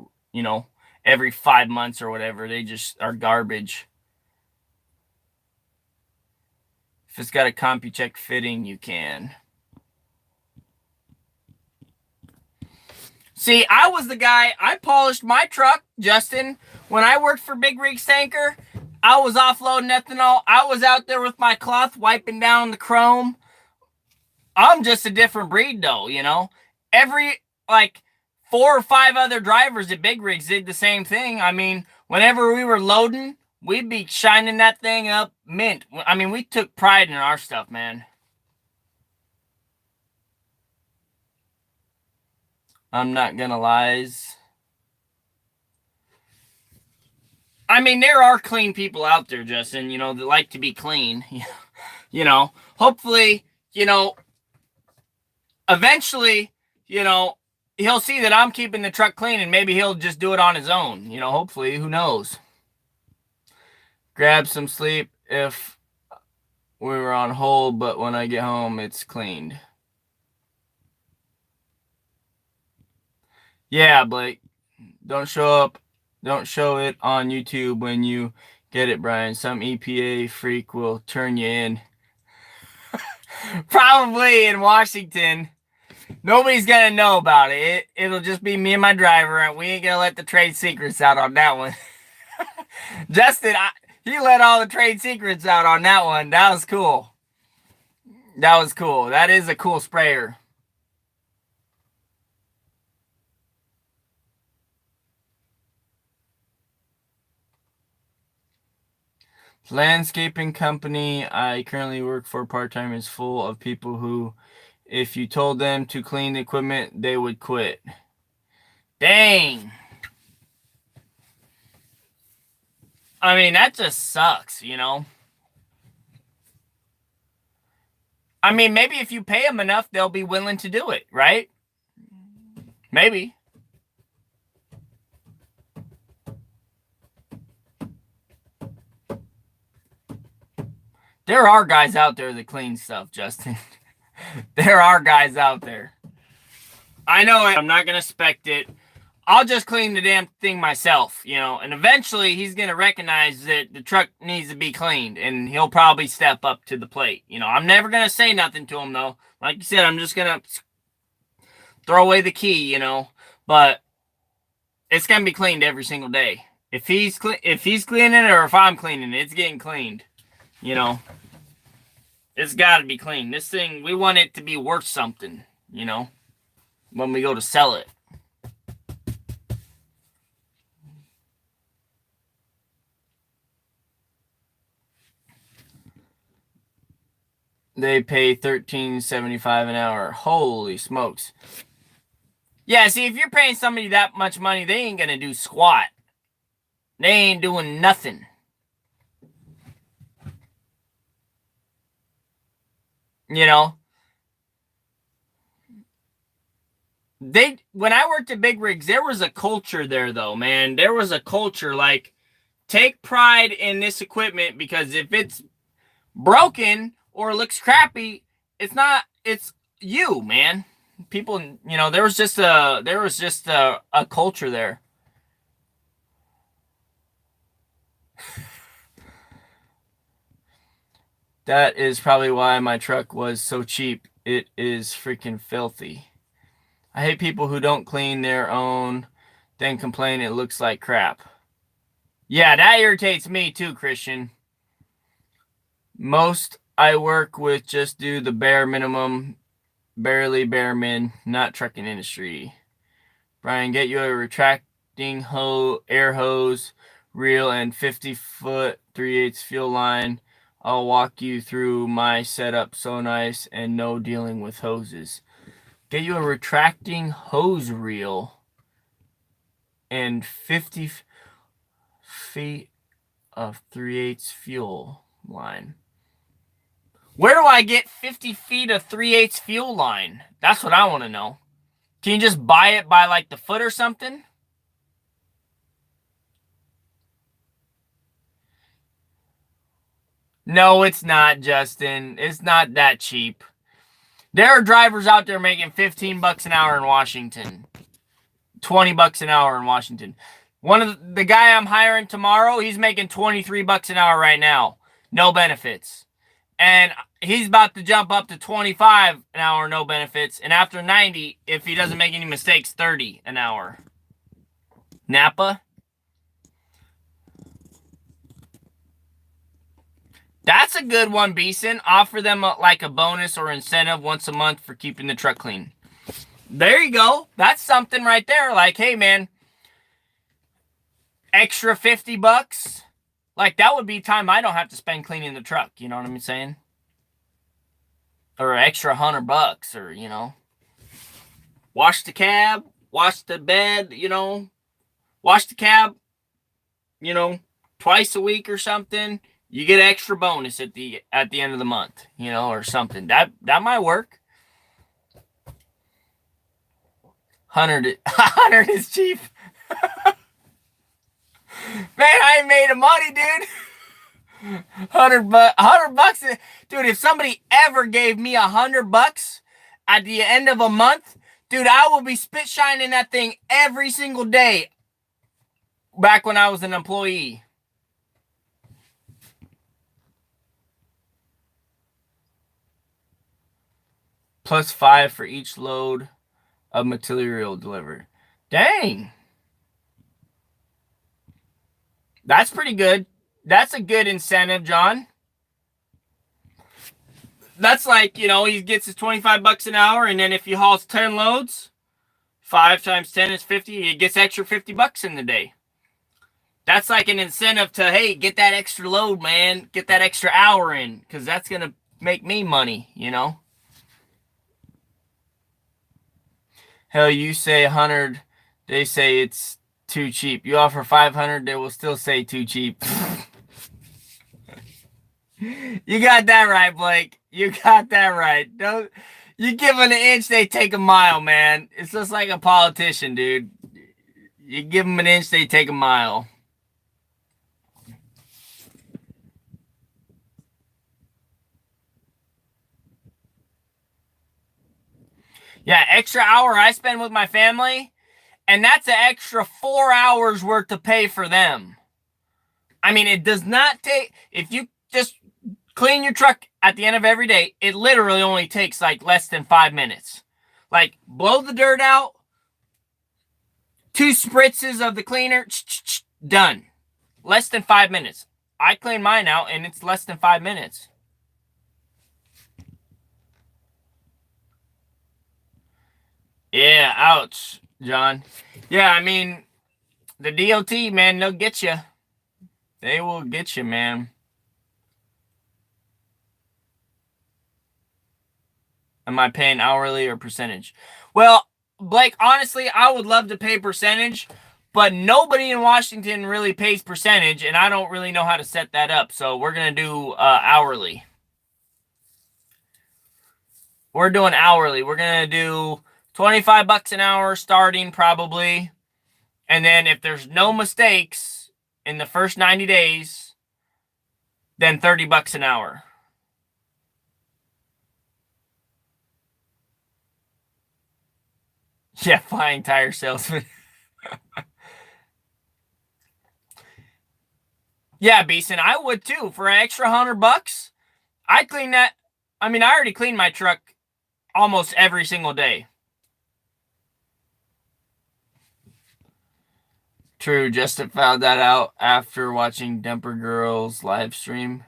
[SPEAKER 1] every 5 months or whatever. They just are garbage. If it's got a CompuCheck fitting, you can. See, I was the guy, I polished my truck, Justin, when I worked for Big Rig Stanker. I was offloading ethanol. I was out there with my cloth wiping down the chrome. I'm just a different breed though, Every, 4 or 5 other drivers at Big Rigs did the same thing. I mean, whenever we were loading, we'd be shining that thing up mint. I mean, we took pride in our stuff, man. I'm not gonna lie. I mean, there are clean people out there, Justin, that like to be clean. Hopefully, eventually, he'll see that I'm keeping the truck clean and maybe he'll just do it on his own. Hopefully, who knows? Grab some sleep if we were on hold, but when I get home, it's cleaned. Yeah, Blake. Don't show it on YouTube when you get it, Brian. Some EPA freak will turn you in. Probably in Washington. Nobody's going to know about it. It'll just be me and my driver, and we ain't going to let the trade secrets out on that one. Justin, he let all the trade secrets out on that one. That was cool. That was cool. That is a cool sprayer. Landscaping company I currently work for part-time is full of people who, if you told them to clean the equipment, they would quit. Dang. I mean, that just sucks, I mean, maybe if you pay them enough, they'll be willing to do it, right? Maybe. There are guys out there that clean stuff, Justin. There are guys out there. I know I'm not going to spec it. I'll just clean the damn thing myself, you know, and eventually he's going to recognize that the truck needs to be cleaned, and he'll probably step up to the plate. You know, I'm never going to say nothing to him, though. Like you said, I'm just going to throw away the key, you know, but it's going to be cleaned every single day. If he's cleaning it or if I'm cleaning it, it's getting cleaned, you know. It's got to be clean. This thing, we want it to be worth something, you know, when we go to sell it. They pay $13.75 an hour. Holy smokes. Yeah, see, if you're paying somebody that much money, they ain't going to do squat. They ain't doing nothing. You know? When I worked at Big Rigs, there was a culture there, though, man. There was a culture, like, take pride in this equipment, because if it's broken or looks crappy, it's you, man. People, you know, there was just a culture there. That is probably why my truck was so cheap. It is freaking filthy. I hate people who don't clean their own, then complain it looks like crap. Yeah, that irritates me too, Christian. Most I work with just do the bare minimum, barely bare min, not trucking industry. Brian, get you a retracting air hose, reel, and 50-foot 3/8 fuel line. I'll walk you through my setup. So nice, and no dealing with hoses. Get you a retracting hose reel and 50 feet of 3/8 fuel line. Where do I get 50 feet of 3/8 fuel line? That's what I want to know. Can you just buy it by like the foot or something? No, it's not, Justin. It's not that cheap. There are drivers out there making $15 an hour in Washington. $20 an hour in Washington. One of the guy I'm hiring tomorrow, he's making $23 an hour right now. No benefits. And he's about to jump up to 25 an hour, no benefits. And after 90, if he doesn't make any mistakes, 30 an hour. Napa? That's a good one, Beeson. Offer them like a bonus or incentive once a month for keeping the truck clean. There you go. That's something right there. Like, hey, man, extra $50. Like, that would be time I don't have to spend cleaning the truck. You know what I'm saying? Or extra $100, or, you know, wash the cab, wash the bed, you know, wash the cab, you know, twice a week or something. You get an extra bonus at the end of the month, you know, or something. That might work. 100 is cheap. Man, I ain't made of money, dude. $100, dude. If somebody ever gave me $100 at the end of a month, dude, I will be spit shining that thing every single day. Back when I was an employee. Plus 5 for each load of material delivered. Dang. That's pretty good. That's a good incentive, John. That's like, you know, he gets his $25 an hour, and then if he hauls 10 loads, 5 times 10 is 50. He gets extra $50 in the day. That's like an incentive to, hey, get that extra load, man. Get that extra hour in, because that's going to make me money, you know? Hell, you say 100, they say it's too cheap. You offer 500, they will still say too cheap. You got that right, Blake. You got that right. Don't you give them an inch, they take a mile, man. It's just like a politician, dude. You give them an inch, they take a mile. Yeah, extra hour I spend with my family, and that's an extra 4 hours worth to pay for them. I mean, it does not take, if you just clean your truck at the end of every day, it literally only takes like less than 5 minutes. Like, blow the dirt out, 2 spritzes of the cleaner, done. Less than 5 minutes. I clean mine out, and it's less than 5 minutes. Yeah, ouch, John. Yeah, I mean, the DOT, man, they'll get you. They will get you, man. Am I paying hourly or percentage? Well, Blake, honestly, I would love to pay percentage, but nobody in Washington really pays percentage, and I don't really know how to set that up. So we're going to do hourly. We're doing hourly. We're going to do $25 an hour starting probably. And then if there's no mistakes in the first 90 days, then $30 an hour. Yeah, flying tire salesman. Yeah, Beeson, I would too. For an extra $100, I'd clean that. I mean, I already clean my truck almost every single day. True, Justin found that out after watching Dumper Girl's live stream.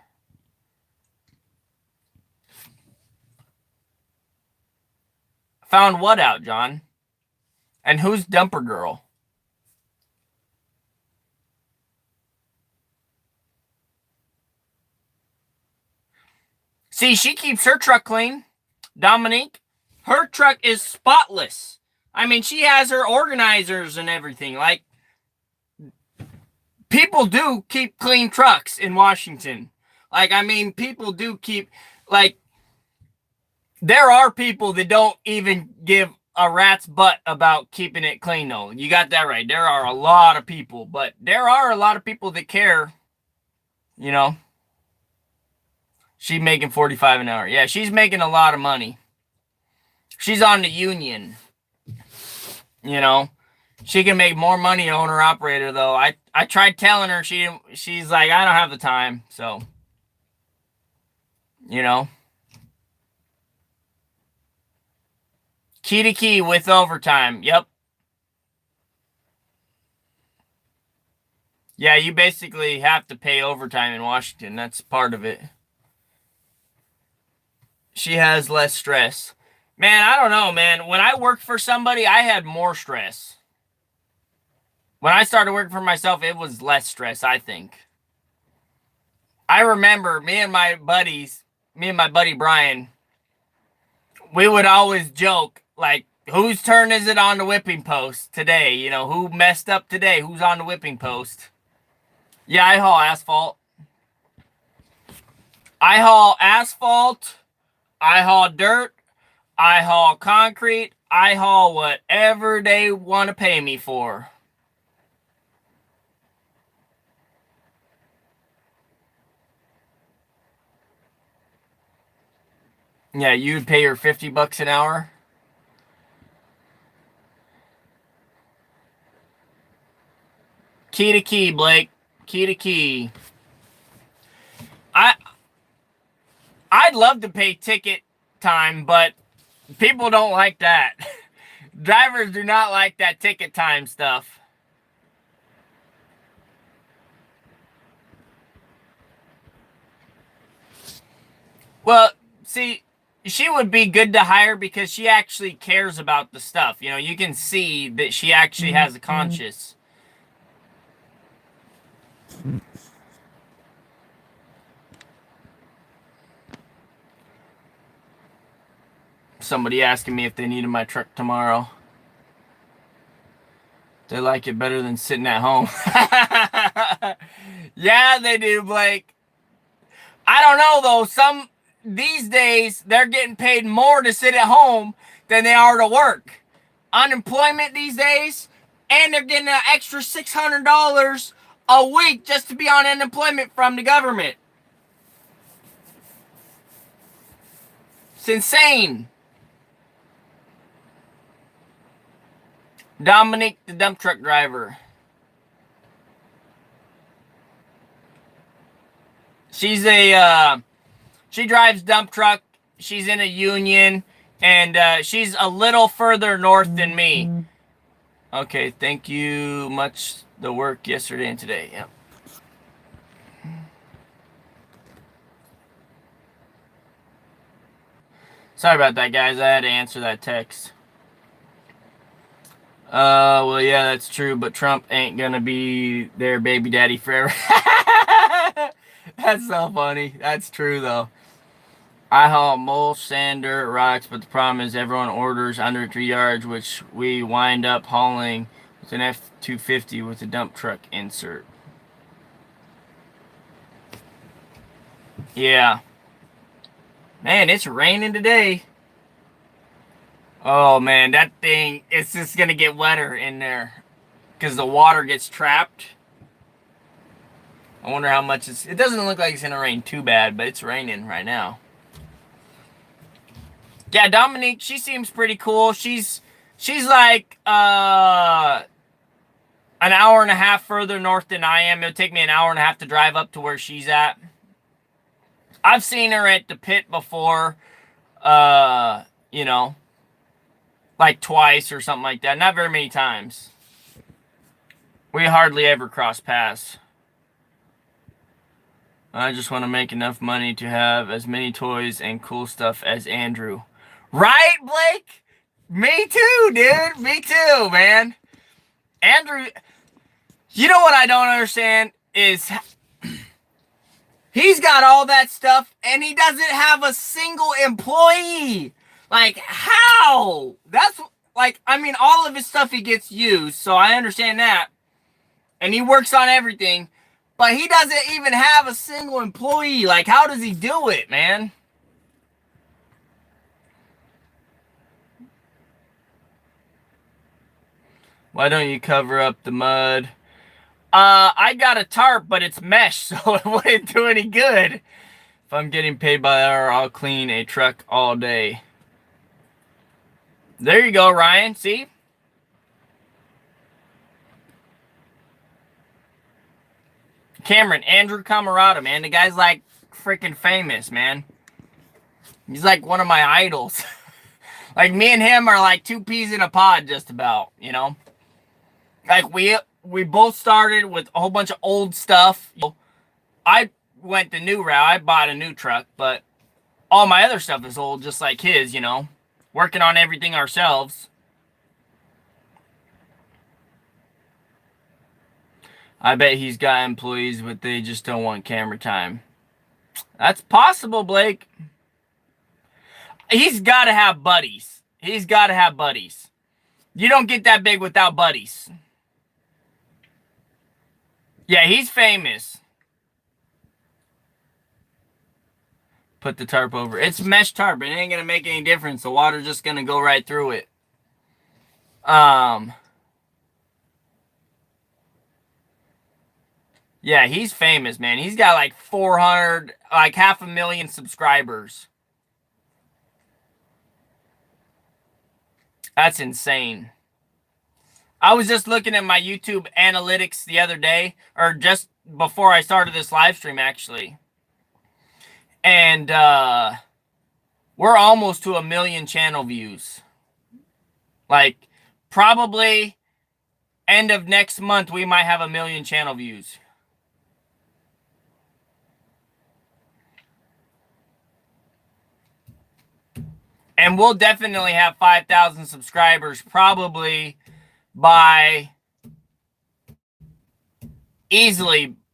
[SPEAKER 1] Found what out, John? And who's Dumper Girl? See, she keeps her truck clean. Dominique, her truck is spotless. I mean, she has her organizers and everything. Like, people do keep clean trucks in Washington. Like, I mean, people do keep, like, there are people that don't even give a rat's butt about keeping it clean, though. You got that right. There are a lot of people, but there are a lot of people that care, you know. She's making $45 an hour. Yeah, she's making a lot of money. She's on the union. You know, she can make more money owner operator though. I tried telling her, she's like, I don't have the time. So, you know, key to key with overtime. Yep. Yeah, you basically have to pay overtime in Washington. That's part of it. She has less stress. Man, I don't know, man. When I worked for somebody, I had more stress. When I started working for myself, it was less stress, I think. I remember me and my buddy Brian, we would always joke, like, whose turn is it on the whipping post today? You know, who messed up today? Who's on the whipping post? Yeah, I haul asphalt. I haul asphalt. I haul dirt. I haul concrete. I haul whatever they want to pay me for. Yeah, you'd pay her $50 an hour. Key to key, Blake. Key to key. I'd love to pay ticket time, but people don't like that. Drivers do not like that ticket time stuff. Well, see, she would be good to hire because she actually cares about the stuff. You know, you can see that she actually has a conscience. Somebody asking me if they needed my truck tomorrow. They like it better than sitting at home. Yeah, they do, Blake. I don't know, though. these days, they're getting paid more to sit at home than they are to work. Unemployment these days, and they're getting an extra $600 a week just to be on unemployment from the government. It's insane. Dominique, the dump truck driver. She's she drives dump truck. She's in a union, and she's a little further north than me. Okay, thank you much. The work yesterday and today. Yep. Sorry about that, guys. I had to answer that text. Well, yeah, that's true, but Trump ain't gonna be their baby daddy forever. That's so funny. That's true, though. I haul mulch, sand, dirt, rocks, but the problem is everyone orders under 3 yards, which we wind up hauling with an F-250 with a dump truck insert. Yeah. Man, it's raining today. Oh, man, that thing, it's just going to get wetter in there because the water gets trapped. I wonder how much it doesn't look like it's going to rain too bad, but it's raining right now. Yeah, Dominique, she seems pretty cool. She's like an hour and a half further north than I am. It'll take me an hour and a half to drive up to where she's at. I've seen her at the pit before, you know, like twice or something like that. Not very many times. We hardly ever cross paths. I just want to make enough money to have as many toys and cool stuff as Andrew. Right, Blake? Me too, dude. Me too, man. Andrew, you know what I don't understand is he's got all that stuff and he doesn't have a single employee. Like, how? That's, like, I mean, all of his stuff he gets used, so I understand that. And he works on everything, but he doesn't even have a single employee. Like, how does he do it, man? Why don't you cover up the mud? I got a tarp, but it's mesh, so it wouldn't do any good. If I'm getting paid by the hour, I'll clean a truck all day. There you go, Ryan. See? Cameron, Andrew Camarada, man. The guy's like freaking famous, man. He's like one of my idols. Like, me and him are like two peas in a pod, just about, you know? Like, we both started with a whole bunch of old stuff. I went the new route. I bought a new truck, but all my other stuff is old, just like his, you know? Working on everything ourselves. I bet he's got employees, but they just don't want camera time. That's possible, Blake. He's got to have buddies. He's got to have buddies. You don't get that big without buddies. Yeah, he's famous. Put the tarp over. It's mesh tarp. It ain't going to make any difference. The water's just going to go right through it. Yeah, he's famous, man. He's got like 400, like 500,000 subscribers. That's insane. I was just looking at my YouTube analytics the other day, or just before I started this live stream, actually. And we're almost to 1 million channel views. Like, probably end of next month, we might have 1 million channel views. And we'll definitely have 5,000 subscribers probably by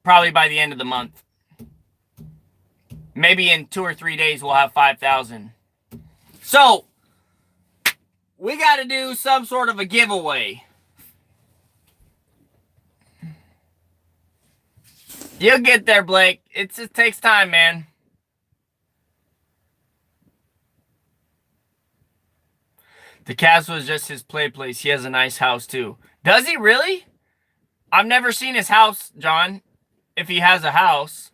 [SPEAKER 1] probably by the end of the month. Maybe in 2 or 3 days we'll have 5,000. So, we got to do some sort of a giveaway. You'll get there, Blake. It takes time, man. The castle is just his play place. He has a nice house too. Does he really? I've never seen his house, John. If he has a house.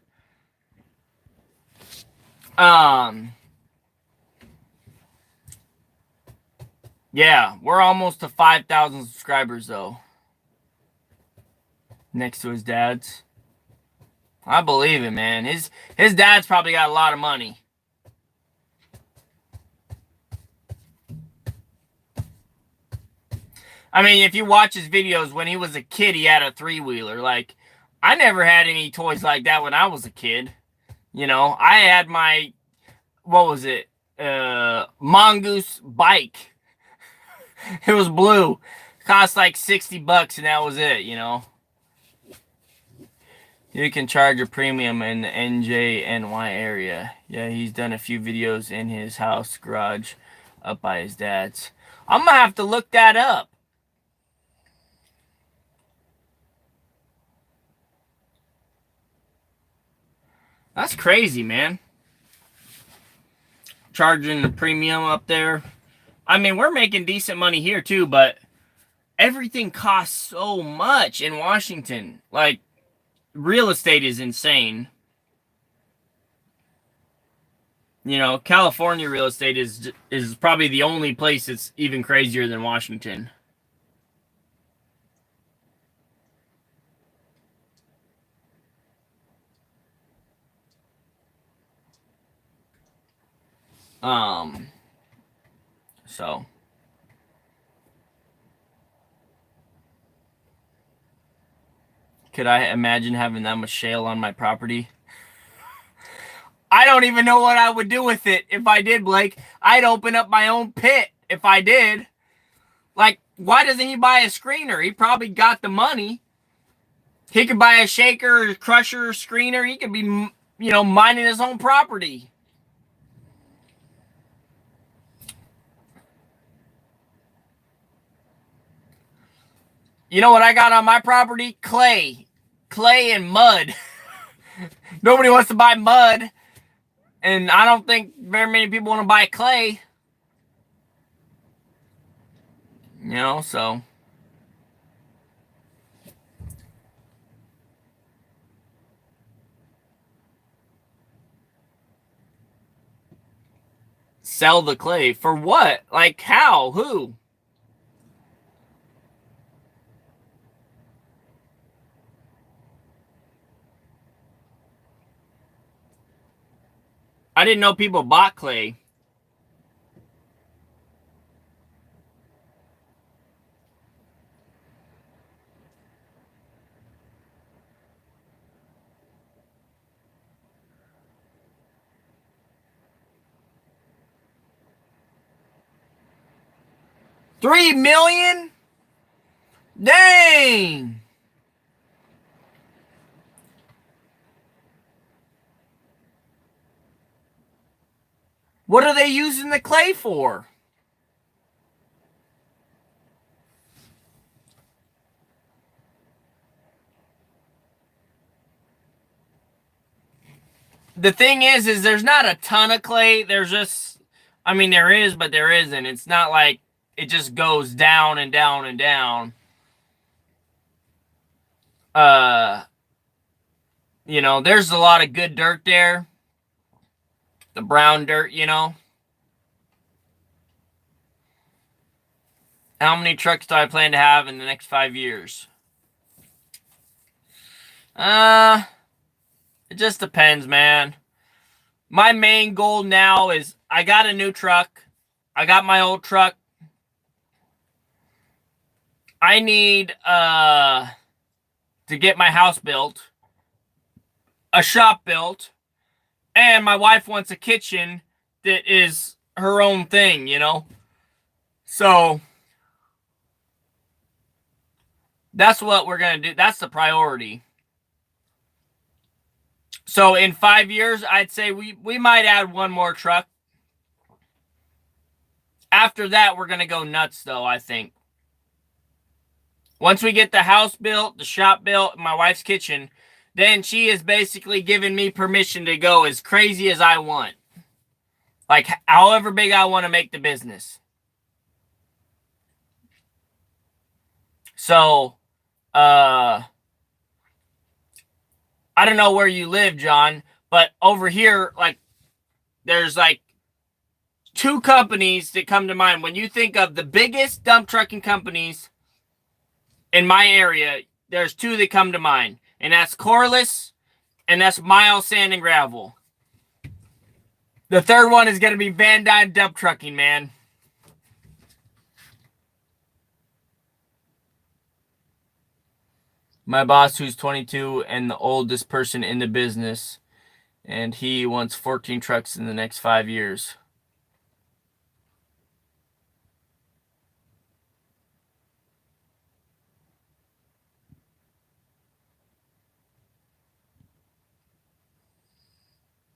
[SPEAKER 1] Yeah, we're almost to 5,000 subscribers though. Next to his dad's. I believe it, man. His dad's probably got a lot of money. I mean, if you watch his videos, when he was a kid, he had a 3-wheeler. Like, I never had any toys like that when I was a kid. You know, I had my, what was it? Mongoose bike. It was blue. Cost like $60 and that was it, you know. You can charge a premium in the NJNY area. Yeah, he's done a few videos in his house garage up by his dad's. I'm going to have to look that up. That's crazy, man. Charging the premium up there. I mean, we're making decent money here too, but everything costs so much in Washington. Like, real estate is insane. You know, California real estate is probably the only place that's even crazier than Washington. So could I imagine having that much shale on my property? I don't even know what I would do with it if I did, Blake. I'd open up my own pit if I did. Like, why doesn't he buy a screener? He probably got the money. He could buy a shaker, crusher, screener. He could be, you know, mining his own property. You know what I got on my property? Clay. Clay and mud. Nobody wants to buy mud. And I don't think very many people want to buy clay. You know, so. Sell the clay. For what? Like how? Who? I didn't know people bought clay. $3 million? Dang! What are they using the clay for? The thing is there's not a ton of clay. There's just, I mean, there is, but there isn't. It's not like it just goes down and down and down. You know, there's a lot of good dirt there. The brown dirt, you know. How many trucks do I plan to have in the next 5 years? It just depends, man. My main goal now is I got a new truck. I got my old truck. I need to get my house built, a shop built, and my wife wants a kitchen that is her own thing, you know? So that's what we're going to do. That's the priority. So in 5 years, I'd say we might add one more truck. After that, we're going to go nuts, though, I think. Once we get the house built, the shop built, my wife's kitchen, then she is basically giving me permission to go as crazy as I want. Like, however big I want to make the business. So, I don't know where you live, John, but over here, like, there's like 2 companies that come to mind. When you think of the biggest dump trucking companies in my area, there's 2 that come to mind. And that's Corliss and that's Miles Sand and Gravel. The third one is going to be VANDUYN dump trucking, man. My boss, who's 22 and the oldest person in the business, and he wants 14 trucks in the next 5 years.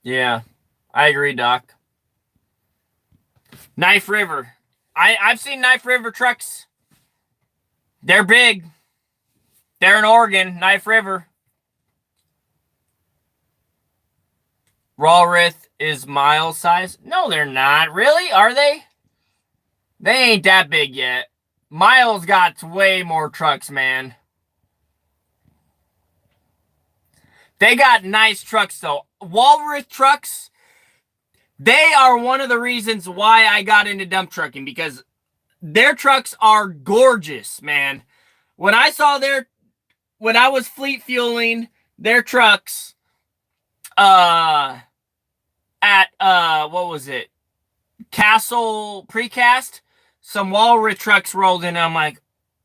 [SPEAKER 1] Yeah, I agree, Doc. Knife River. I've seen Knife River trucks. They're big. They're in Oregon, Knife River. Rawrith is Miles size. No, they're not. Really? Are they? They ain't that big yet. Miles got way more trucks, man. They got nice trucks, though. Walrus trucks, they are one of the reasons why I got into dump trucking, because their trucks are gorgeous, man. When I was fleet fueling their trucks, at, what was it? Castle Precast, some Walrus trucks rolled in, and I'm like,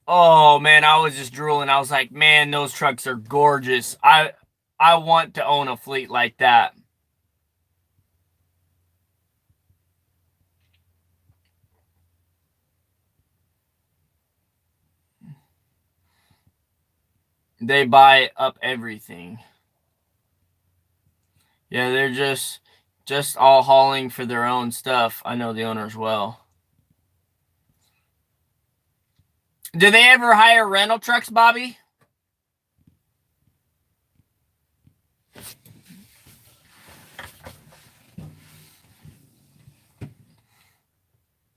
[SPEAKER 1] oh, man, I was just drooling. I was like, man, those trucks are gorgeous. I want to own a fleet like that. They buy up everything. Yeah, they're just all hauling for their own stuff. I know the owners well. Do they ever hire rental trucks, Bobby?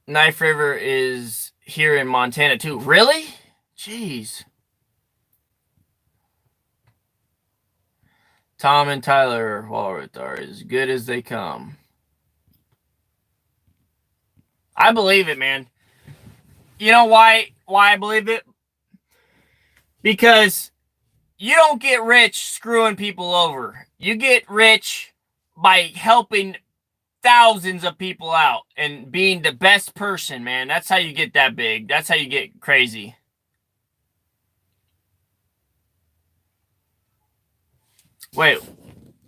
[SPEAKER 1] Knife River is here in Montana too. Really? Jeez. Tom and Tyler Walrith are as good as they come. I believe it, man. You know why I believe it? Because you don't get rich screwing people over. You get rich by helping thousands of people out and being the best person, man. That's how you get that big. That's how you get crazy. Wait,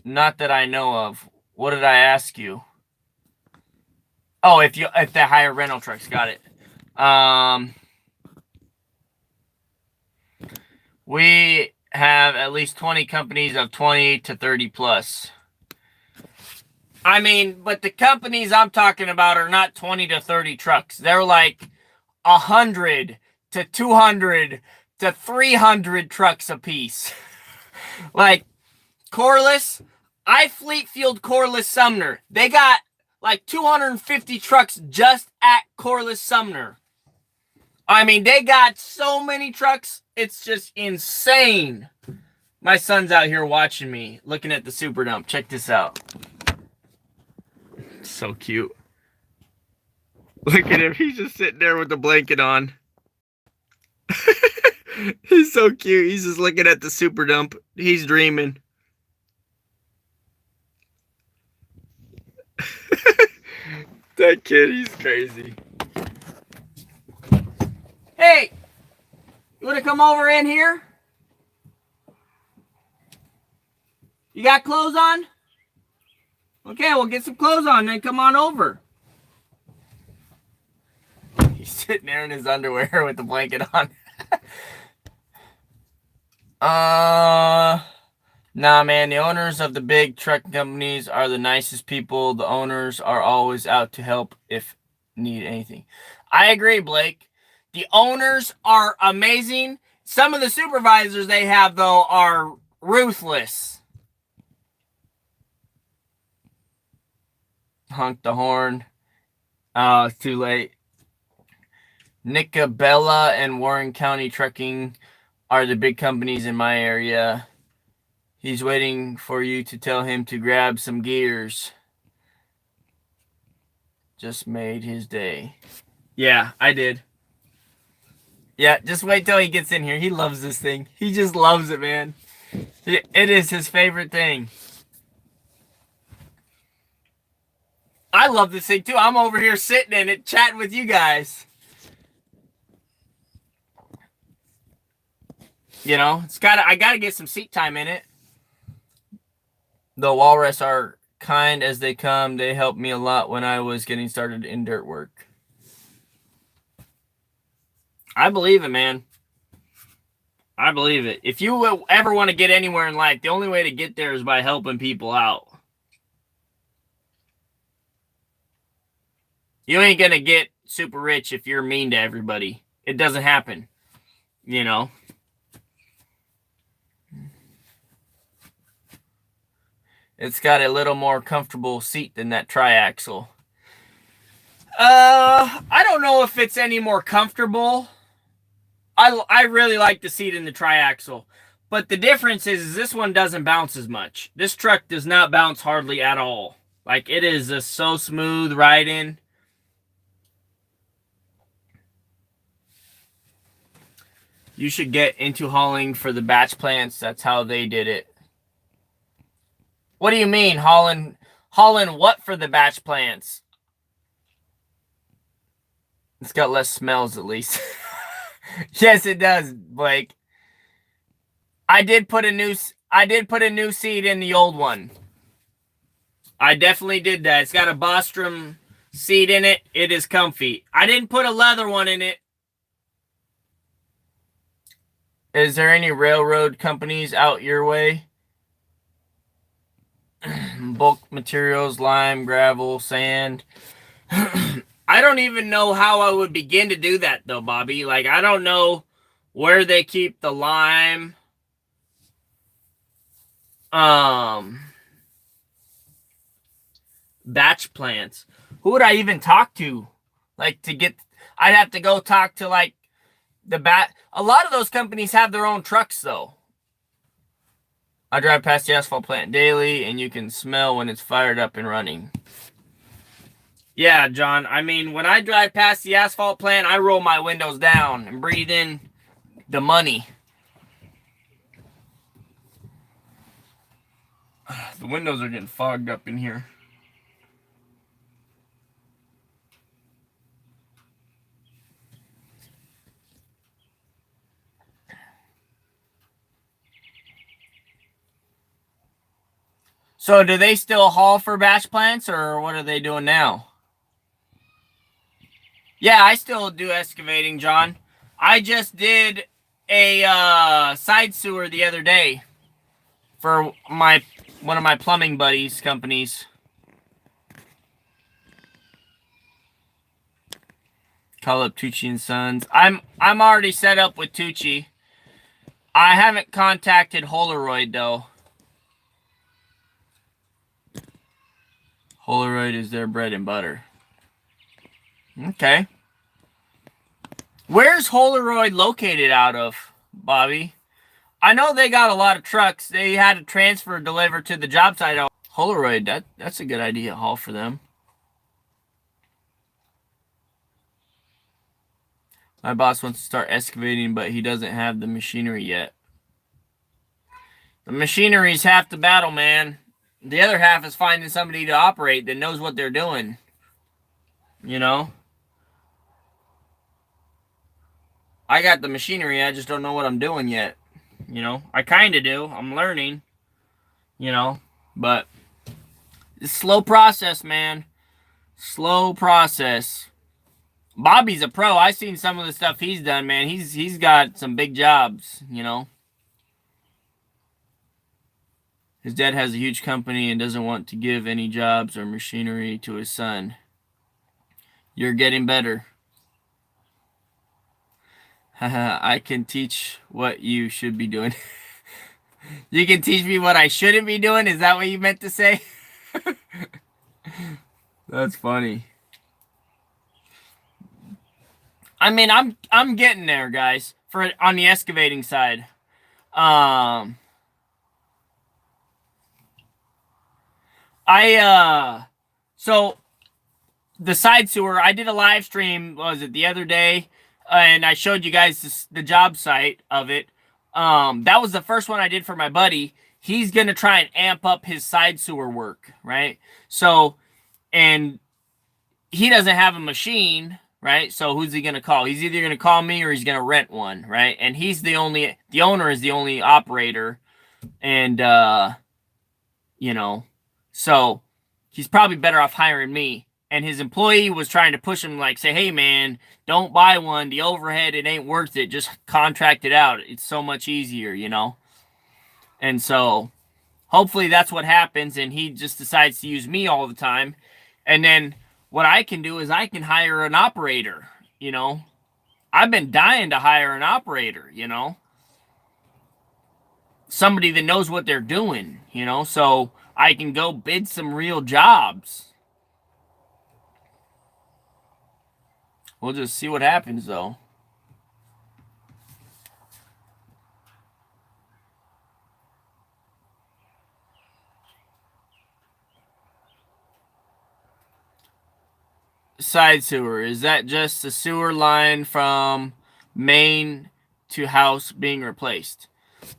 [SPEAKER 1] not that I know of. What did I ask you? Oh, if they hire rental trucks, got it. We have at least 20 companies of 20 to 30 plus. I mean, but the companies I'm talking about are not 20 to 30 trucks. They're like 100 to 200 to 300 trucks a piece. Like Corliss, I fleet fueled Corliss Sumner. They got like 250 trucks just at Corliss Sumner. I mean, they got so many trucks. It's just insane. My son's out here watching me, looking at the super dump. Check this out. So cute. Look at him. He's just sitting there with the blanket on. He's so cute. He's just looking at the super dump. He's dreaming. That kid, he's crazy. Hey, you want to come over in here? You got clothes on? Okay, we'll get some clothes on, then come on over. He's sitting there in his underwear with the blanket on. Nah, man, the owners of the big truck companies are the nicest people. The owners are always out to help if need anything. I agree, Blake. The owners are amazing. Some of the supervisors they have, though, are ruthless. Honk the horn. Oh, it's too late. Nicabella and Warren County Trucking are the big companies in my area. He's waiting for you to tell him to grab some gears. Just made his day. Yeah, I did. Yeah, just wait till he gets in here. He loves this thing. He just loves it, man. It is his favorite thing. I love this thing too. I'm over here sitting in it, chatting with you guys. You know, I gotta get some seat time in it. The Walrus are kind as they come. They helped me a lot when I was getting started in dirt work. I believe it, man. I believe it. If you ever want to get anywhere in life, the only way to get there is by helping people out. You ain't going to get super rich if you're mean to everybody. It doesn't happen, you know. It's got a little more comfortable seat than that triaxle. I don't know if it's any more comfortable. I really like the seat in the triaxle. But the difference is this one doesn't bounce as much. This truck does not bounce hardly at all. Like, it is just so smooth riding. You should get into hauling for the batch plants. That's how they did it. What do you mean, hauling what for the batch plants? It's got less smells, at least. Yes, it does, Blake. I did put a new seat in the old one. I definitely did that. It's got a Bostrom seat in it. It is comfy. I didn't put a leather one in it. Is there any railroad companies out your way? Bulk materials, lime, gravel, sand. I don't even know how I would begin to do that, though, Bobby. Like, I don't know where they keep the lime. Batch plants. Who would I even talk to? Like, I'd have to go talk to, like, a lot of those companies have their own trucks, though. I drive past the asphalt plant daily, and you can smell when it's fired up and running. Yeah, John. I mean, when I drive past the asphalt plant, I roll my windows down and breathe in the money. The windows are getting fogged up in here. So do they still haul for batch plants, or what are they doing now? Yeah, I still do excavating, John. I just did a side sewer the other day for one of my plumbing buddies' companies. Call up Tucci and Sons. I'm already set up with Tucci. I haven't contacted Holroyd though. Holroyd is their bread and butter. Okay. Where's Holroyd located out of, Bobby? I know they got a lot of trucks. They had a transfer delivered to the job site. Holroyd, that's a good idea. Haul for them. My boss wants to start excavating, but he doesn't have the machinery yet. The machinery's half the battle, man. The other half is finding somebody to operate that knows what they're doing. You know? I got the machinery, I just don't know what I'm doing yet. You know? I kind of do. I'm learning. You know? But it's a slow process, man. Slow process. Bobby's a pro. I've seen some of the stuff he's done, man. He's got some big jobs, you know? His dad has a huge company and doesn't want to give any jobs or machinery to his son. You're getting better. Haha, I can teach what you should be doing. You can teach me what I shouldn't be doing? Is that what you meant to say? That's funny. I mean, I'm getting there, guys. For on the excavating side. So the side sewer, I did a live stream, was it the other day, and I showed you guys the job site of it. That was the first one I did for my buddy. He's gonna try and amp up his side sewer work, right? So, and he doesn't have a machine, right? So who's he gonna call? He's either gonna call me or he's gonna rent one, right? And he's the owner is the only operator, and you know, so he's probably better off hiring me. And his employee was trying to push him, like, say, hey, man, don't buy one. The overhead, it ain't worth it. Just contract it out. It's so much easier, you know? And so hopefully that's what happens, and he just decides to use me all the time. And then what I can do is I can hire an operator, you know? I've been dying to hire an operator, you know? Somebody that knows what they're doing, you know? So I can go bid some real jobs. We'll just see what happens, though. Side sewer, is that just the sewer line from main to house being replaced?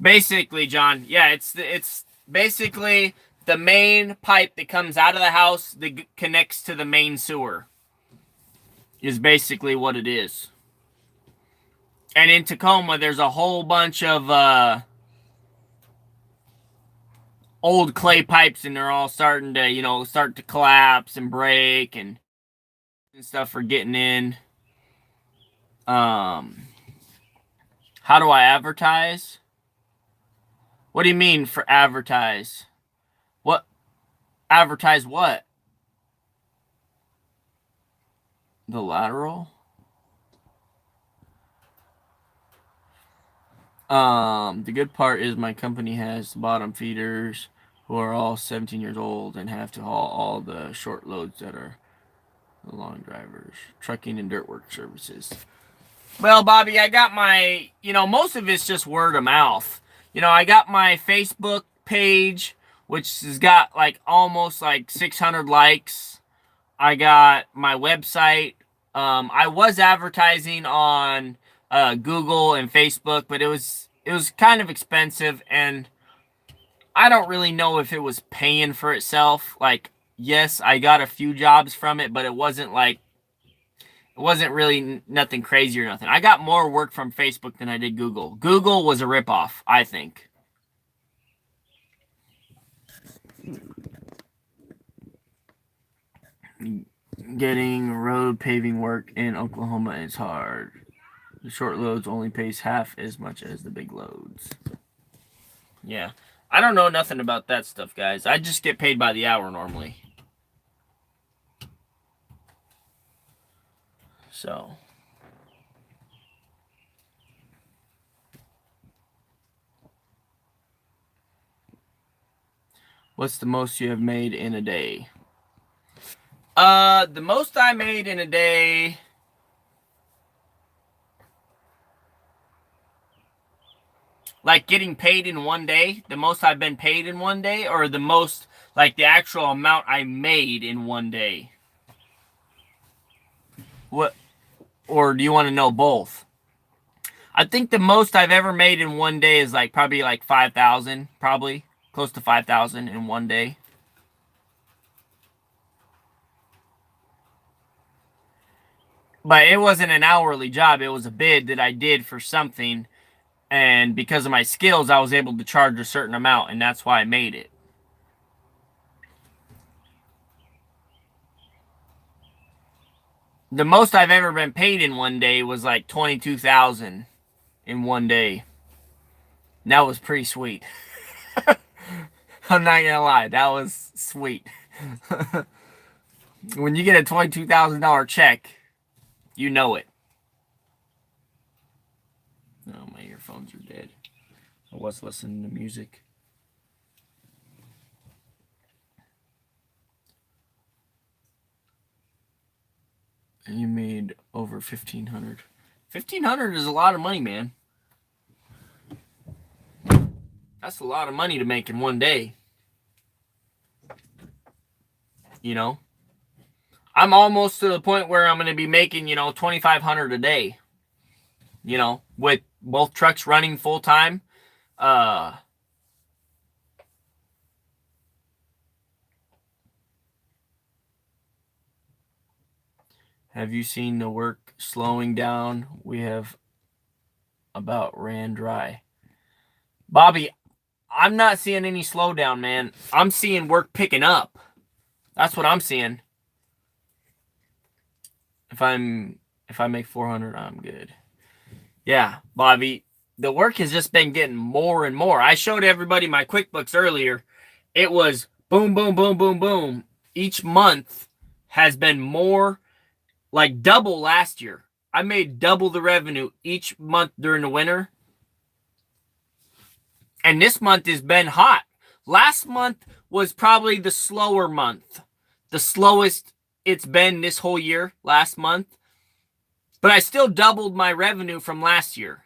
[SPEAKER 1] Basically, John, yeah, it's basically the main pipe that comes out of the house that connects to the main sewer. Is basically what it is. And in Tacoma, there's a whole bunch of old clay pipes, and they're all starting to, you know, start to collapse and break and stuff for getting in. How do I advertise? What do you mean for advertise? What? Advertise what? The lateral? The good part is my company has bottom feeders who are all 17 years old and have to haul all the short loads that are the long drivers, trucking and dirt work services. Well, Bobby, I got my, you know, most of it's just word of mouth. You know, I got my Facebook page, which has got like almost like 600 likes. I got my website. I was advertising on Google and Facebook, but it was kind of expensive, and I don't really know if it was paying for itself. Like, yes, I got a few jobs from it, but it wasn't really nothing crazy or nothing. I got more work from Facebook than I did Google. Google was a ripoff, I think. Getting road paving work in Oklahoma is hard. The short loads only pays half as much as the big loads. Yeah. I don't know nothing about that stuff, guys. I just get paid by the hour normally. So. What's the most you have made in a day? The most I made in a day... Like getting paid in one day? The most I've been paid in one day? Or the most, like the actual amount I made in one day? What? Or do you want to know both? I think the most I've ever made in one day is like probably like 5,000, probably. Close to 5,000 in one day. But it wasn't an hourly job. It was a bid that I did for something. And because of my skills, I was able to charge a certain amount. And that's why I made it. The most I've ever been paid in one day was like 22,000 in one day. And that was pretty sweet. I'm not gonna lie, that was sweet. When you get a $22,000 check, you know it. Oh, my earphones are dead. I was listening to music. And you made over 1,500. $1,500 is a lot of money, man. That's a lot of money to make in one day. You know, I'm almost to the point where I'm going to be making, $2,500 a day. With both trucks running full time. Have you seen the work slowing down? We have about ran dry. Bobby, I'm not seeing any slowdown, man. I'm seeing work picking up. That's what I'm seeing. If I make 400, I'm good. Yeah, Bobby, the work has just been getting more and more. I showed everybody my QuickBooks earlier. It was boom, boom, boom, boom, boom. Each month has been more, like double last year. I made double the revenue each month during the winter. And this month has been hot. Last month was probably the slower month. The slowest it's been this whole year, last month. But I still doubled my revenue from last year.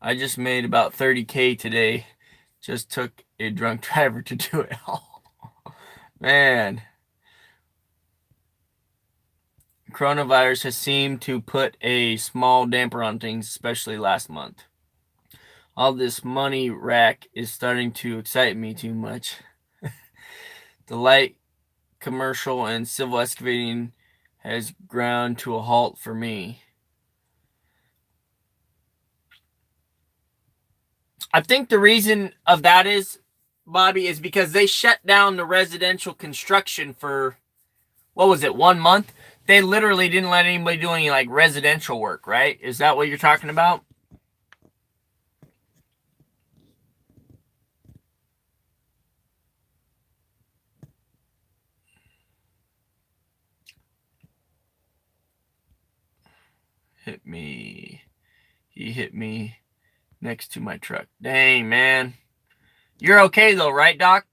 [SPEAKER 1] I just made about 30K today. Just took a drunk driver to do it all. Man. Coronavirus has seemed to put a small damper on things, especially last month. All this money rack is starting to excite me too much. The light commercial and civil excavating has ground to a halt for me. I think the reason of that is, Bobby, is because they shut down the residential construction for, 1 month? They literally didn't let anybody do any like residential work, right? Is that what you're talking about? Hit me. He hit me next to my truck. Dang, man. You're okay though, right, Doc?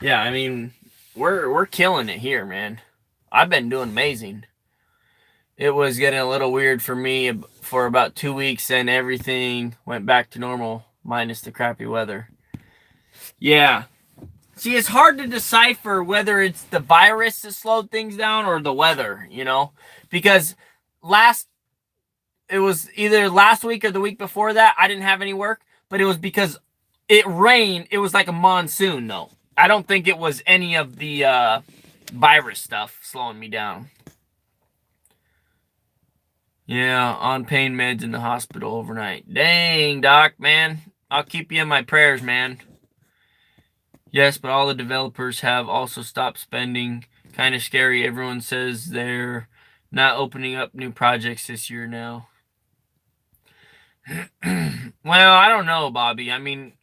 [SPEAKER 1] Yeah, I mean, we're killing it here, man. I've been doing amazing. It was getting a little weird for me for about 2 weeks, and everything went back to normal, minus the crappy weather. Yeah. See, it's hard to decipher whether it's the virus that slowed things down or the weather, because it was either last week or the week before that, I didn't have any work, but it was because it rained. It was like a monsoon, though. I don't think it was any of the virus stuff slowing me down. Yeah, on pain meds in the hospital overnight. Dang, Doc, man. I'll keep you in my prayers, man. Yes, but all the developers have also stopped spending. Kind of scary. Everyone says they're not opening up new projects this year now. Well, I don't know, Bobby. I mean,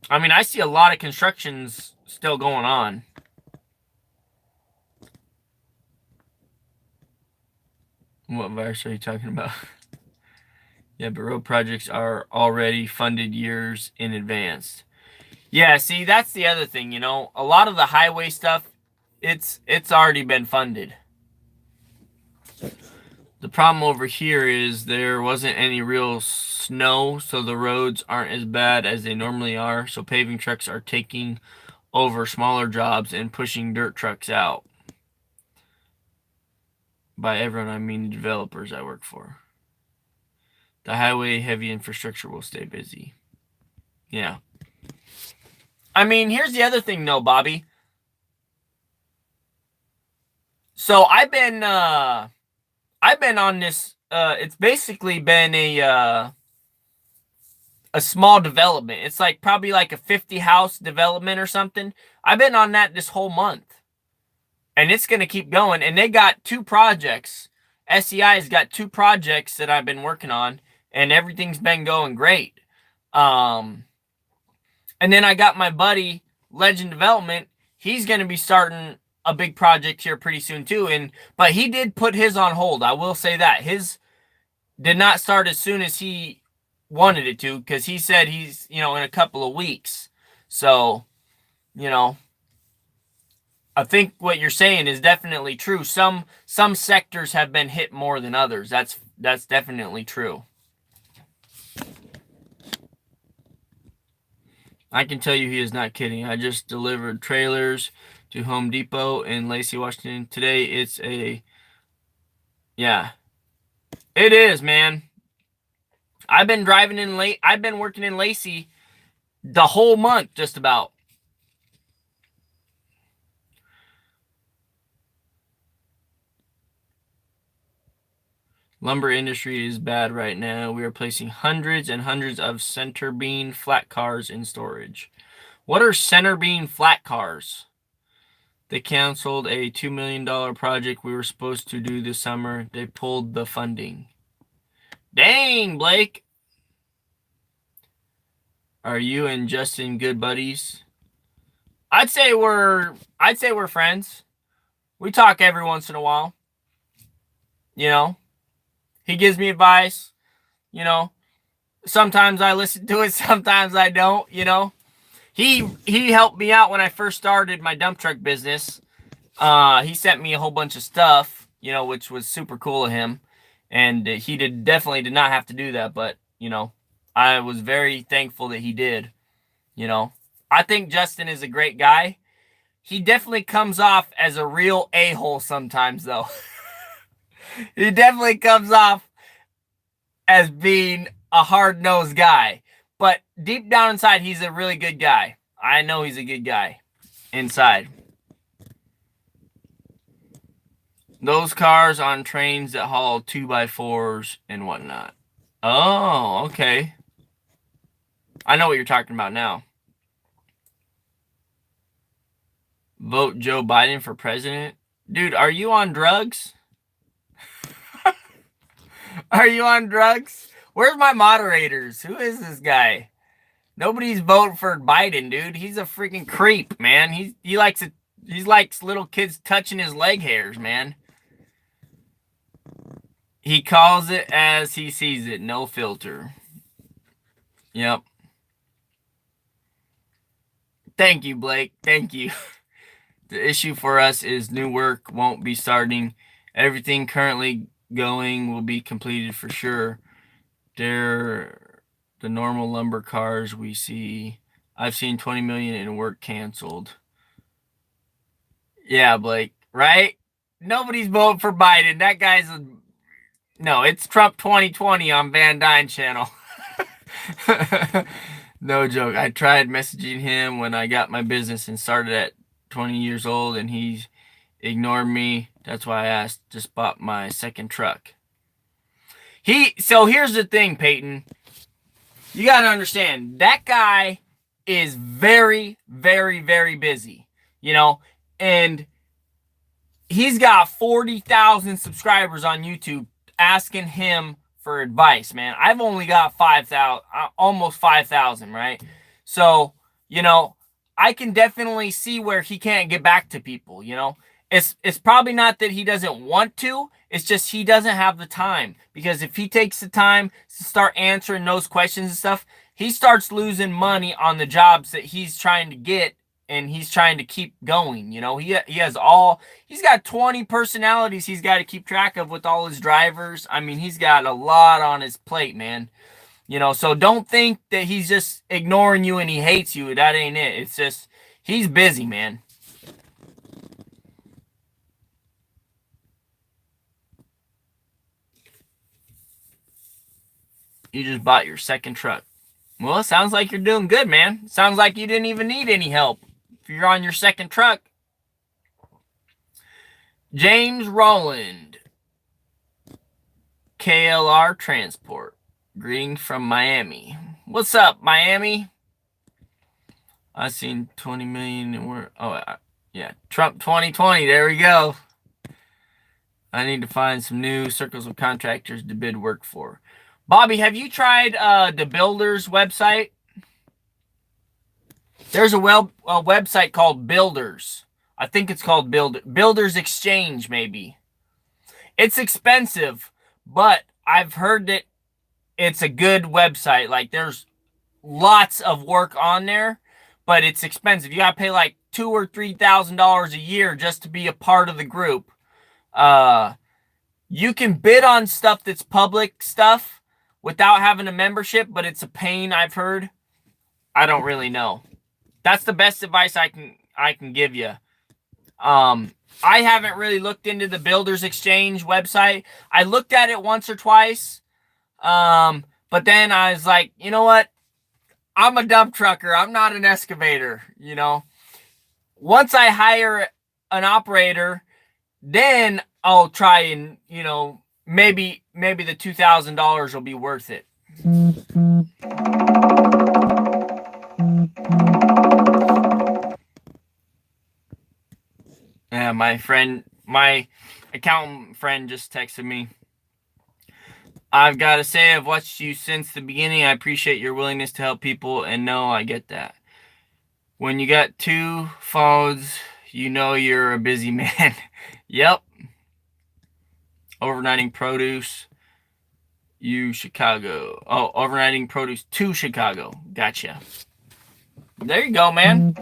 [SPEAKER 1] I see a lot of constructions still going on. What virus are you talking about? Yeah, but road projects are already funded years in advance. Yeah, see, that's the other thing, A lot of the highway stuff, it's already been funded. The problem over here is there wasn't any real snow, so the roads aren't as bad as they normally are. So paving trucks are taking over smaller jobs and pushing dirt trucks out. By everyone, I mean the developers I work for. The highway heavy infrastructure will stay busy. Yeah. Here's the other thing though, Bobby. So I've been on this, it's basically been a small development. It's like probably like a 50 house development or something. I've been on that this whole month. And it's going to keep going. And they got 2 projects. SEI's got 2 projects that I've been working on. And everything's been going great. And then I got my buddy, Legend Development. He's going to be starting a big project here pretty soon too. But he did put his on hold. I will say that his did not start as soon as he wanted it to, because he said he's, in a couple of weeks. So, I think what you're saying is definitely true. Some sectors have been hit more than others. That's definitely true. I can tell you he is not kidding. I just delivered trailers to Home Depot in Lacey, Washington. Today it's yeah. It is, man. I've been working in Lacey the whole month, just about. Lumber industry is bad right now. We are placing hundreds and hundreds of center beam flat cars in storage. What are center beam flat cars? They canceled a $2 million project we were supposed to do this summer. They pulled the funding. Dang, Blake. Are you and Justin good buddies? I'd say we're friends. We talk every once in a while. He gives me advice. Sometimes I listen to it, sometimes I don't, He helped me out when I first started my dump truck business. He sent me a whole bunch of stuff, which was super cool of him. And he definitely did not have to do that, but, I was very thankful that he did. I think Justin is a great guy. He definitely comes off as a real a-hole sometimes, though. He definitely comes off as being a hard-nosed guy. But deep down inside, he's a really good guy. I know he's a good guy inside. Those cars on trains that haul 2x4s and whatnot. Oh, okay. I know what you're talking about now. Vote Joe Biden for president? Dude, are you on drugs? Are you on drugs? Where's my moderators? Who is this guy? Nobody's voting for Biden, dude. He's a freaking creep, man. He likes little kids touching his leg hairs, man. He calls it as he sees it, no filter. Yep. Thank you, Blake. Thank you. The issue for us is new work won't be starting. Everything currently going will be completed for sure. They're the normal lumber cars we see. I've seen 20 million in work canceled. Yeah, Blake, right? Nobody's voting for Biden. That guy's no, it's Trump 2020 on VANDUYN channel. No joke. I tried messaging him when I got my business and started at 20 years old, and he ignored me. That's why I asked. Just bought my second truck. So here's the thing, Peyton. You got to understand, that guy is very, very, very busy, and he's got 40,000 subscribers on YouTube asking him for advice, man. I've only got 5,000, almost 5,000, right? So, I can definitely see where he can't get back to people, It's probably not that he doesn't want to. It's just he doesn't have the time. Because if he takes the time to start answering those questions and stuff, he starts losing money on the jobs that he's trying to get, and he's trying to keep going. He's got 20 personalities he's got to keep track of with all his drivers. I mean, he's got a lot on his plate, man. So don't think that he's just ignoring you and he hates you. That ain't it. It's just, he's busy, man. You just bought your second truck. Well, it sounds like you're doing good, man. Sounds like you didn't even need any help if you're on your second truck. James Rowland, KLR Transport. Greetings from Miami. What's up, Miami? I seen 20 million and we're yeah, Trump 2020. There we go. I need to find some new circles of contractors to bid work for. Bobby, have you tried the Builders website? There's a website called Builders I think it's called Builders Exchange, maybe. It's expensive, but I've heard that it's a good website. Like, there's lots of work on there, but it's expensive. You gotta pay like $2,000 or $3,000 a year just to be a part of the group. You can bid on stuff that's public stuff without having a membership, but it's a pain, I've heard. I don't really know. That's the best advice I can give you. I haven't really looked into the Builders Exchange website. I looked at it once or twice. But then I was like, you know what? I'm a dump trucker. I'm not an excavator, you know. Once I hire an operator, then I'll try and, you know, maybe the $2,000 will be worth it. Yeah, my accountant friend just texted me. I've got to say, I've watched you since the beginning. I appreciate your willingness to help people, and no, I get that. When you got 2 phones, you know you're a busy man. Yep. Overnighting produce, Chicago. Oh, overnighting produce to Chicago. Gotcha. There you go, man.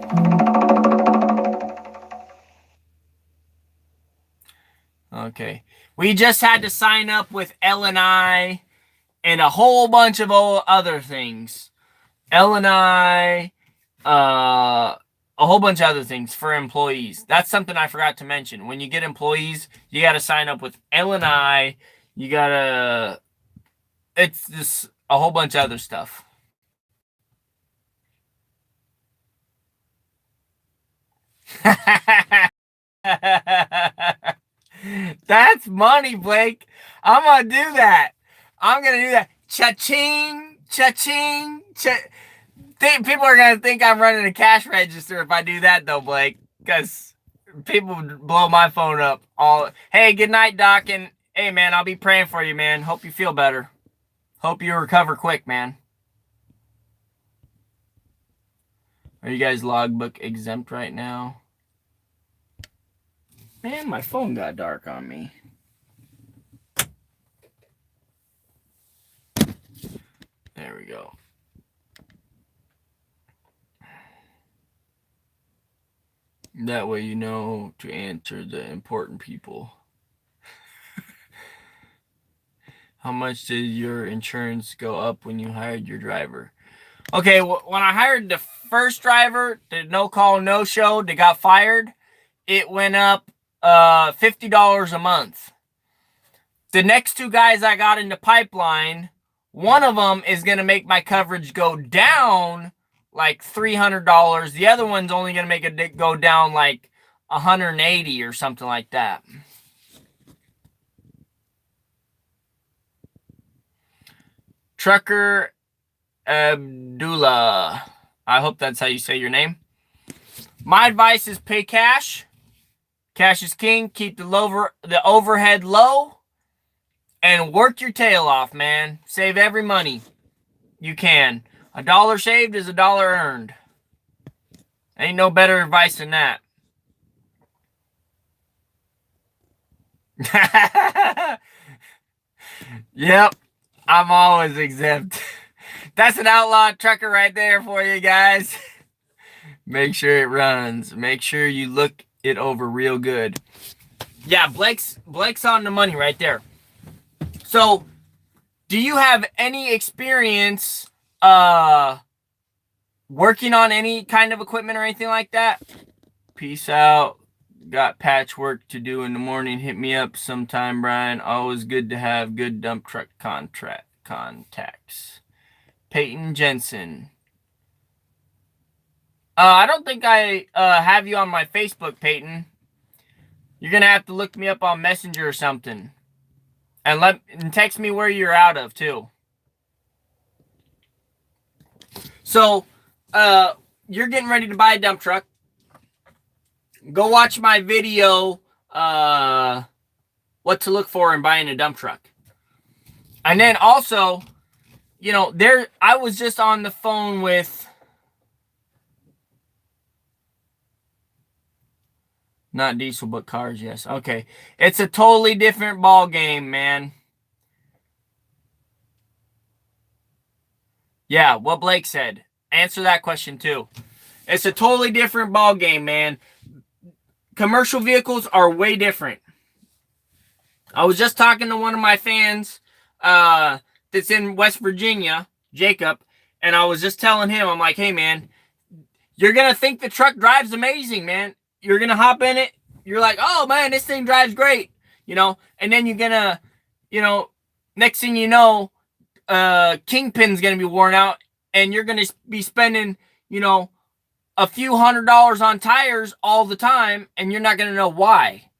[SPEAKER 1] Okay. We just had to sign up with L&I and a whole bunch of other things. L&I, a whole bunch of other things for employees. That's something I forgot to mention. When you get employees, you got to sign up with L&I. You got to... It's just a whole bunch of other stuff. That's money, Blake. I'm going to do that. I'm going to do that. Cha-ching, cha-ching, people are going to think I'm running a cash register if I do that, though, Blake. Because people blow my phone up. Hey, good night, Doc. And, hey, man, I'll be praying for you, man. Hope you feel better. Hope you recover quick, man. Are you guys logbook exempt right now? Man, my phone got dark on me. There we go. That way you know to answer the important people. How much did your insurance go up when you hired your driver? Okay, when I hired the first driver, the no call, no show, that got fired, it went up $50 a month. The next 2 guys I got in the pipeline, one of them is going to make my coverage go down like $300. The other one's only going to make it go down like $180 or something like that. Trucker Abdullah. I hope that's how you say your name. My advice is pay cash. Cash is king. Keep the overhead low. And work your tail off, man. Save every money you can. $1 saved is $1 earned. Ain't no better advice than that. Yep. I'm always exempt. That's an outlaw trucker right there for you guys. Make sure it runs. Make sure you look it over real good. Yeah, Blake's on the money right there. So, do you have any experience working on any kind of equipment or anything like that? Peace out. Got patchwork to do in the morning. Hit me up sometime, Brian. Always good to have good dump truck contacts. Peyton Jensen. I don't think I have you on my Facebook, Peyton. You're going to have to look me up on Messenger or something. And text me where you're out of, too. So, you're getting ready to buy a dump truck. Go watch my video, what to look for in buying a dump truck. And then also, you know, I was just on the phone with Not diesel, but cars, yes. Okay. It's a totally different ball game, man. Yeah, what Blake said. Answer that question, too. It's a totally different ball game, man. Commercial vehicles are way different. I was just talking to one of my fans that's in West Virginia, Jacob, and I was just telling him, I'm like, hey, man, you're going to think the truck drives amazing, man. You're going to hop in it. You're like, oh, man, this thing drives great, you know, and then you're going to, you know, next thing you know, Kingpin's going to be worn out, and you're going to be spending, you know, a few $100s on tires all the time, and you're not going to know why.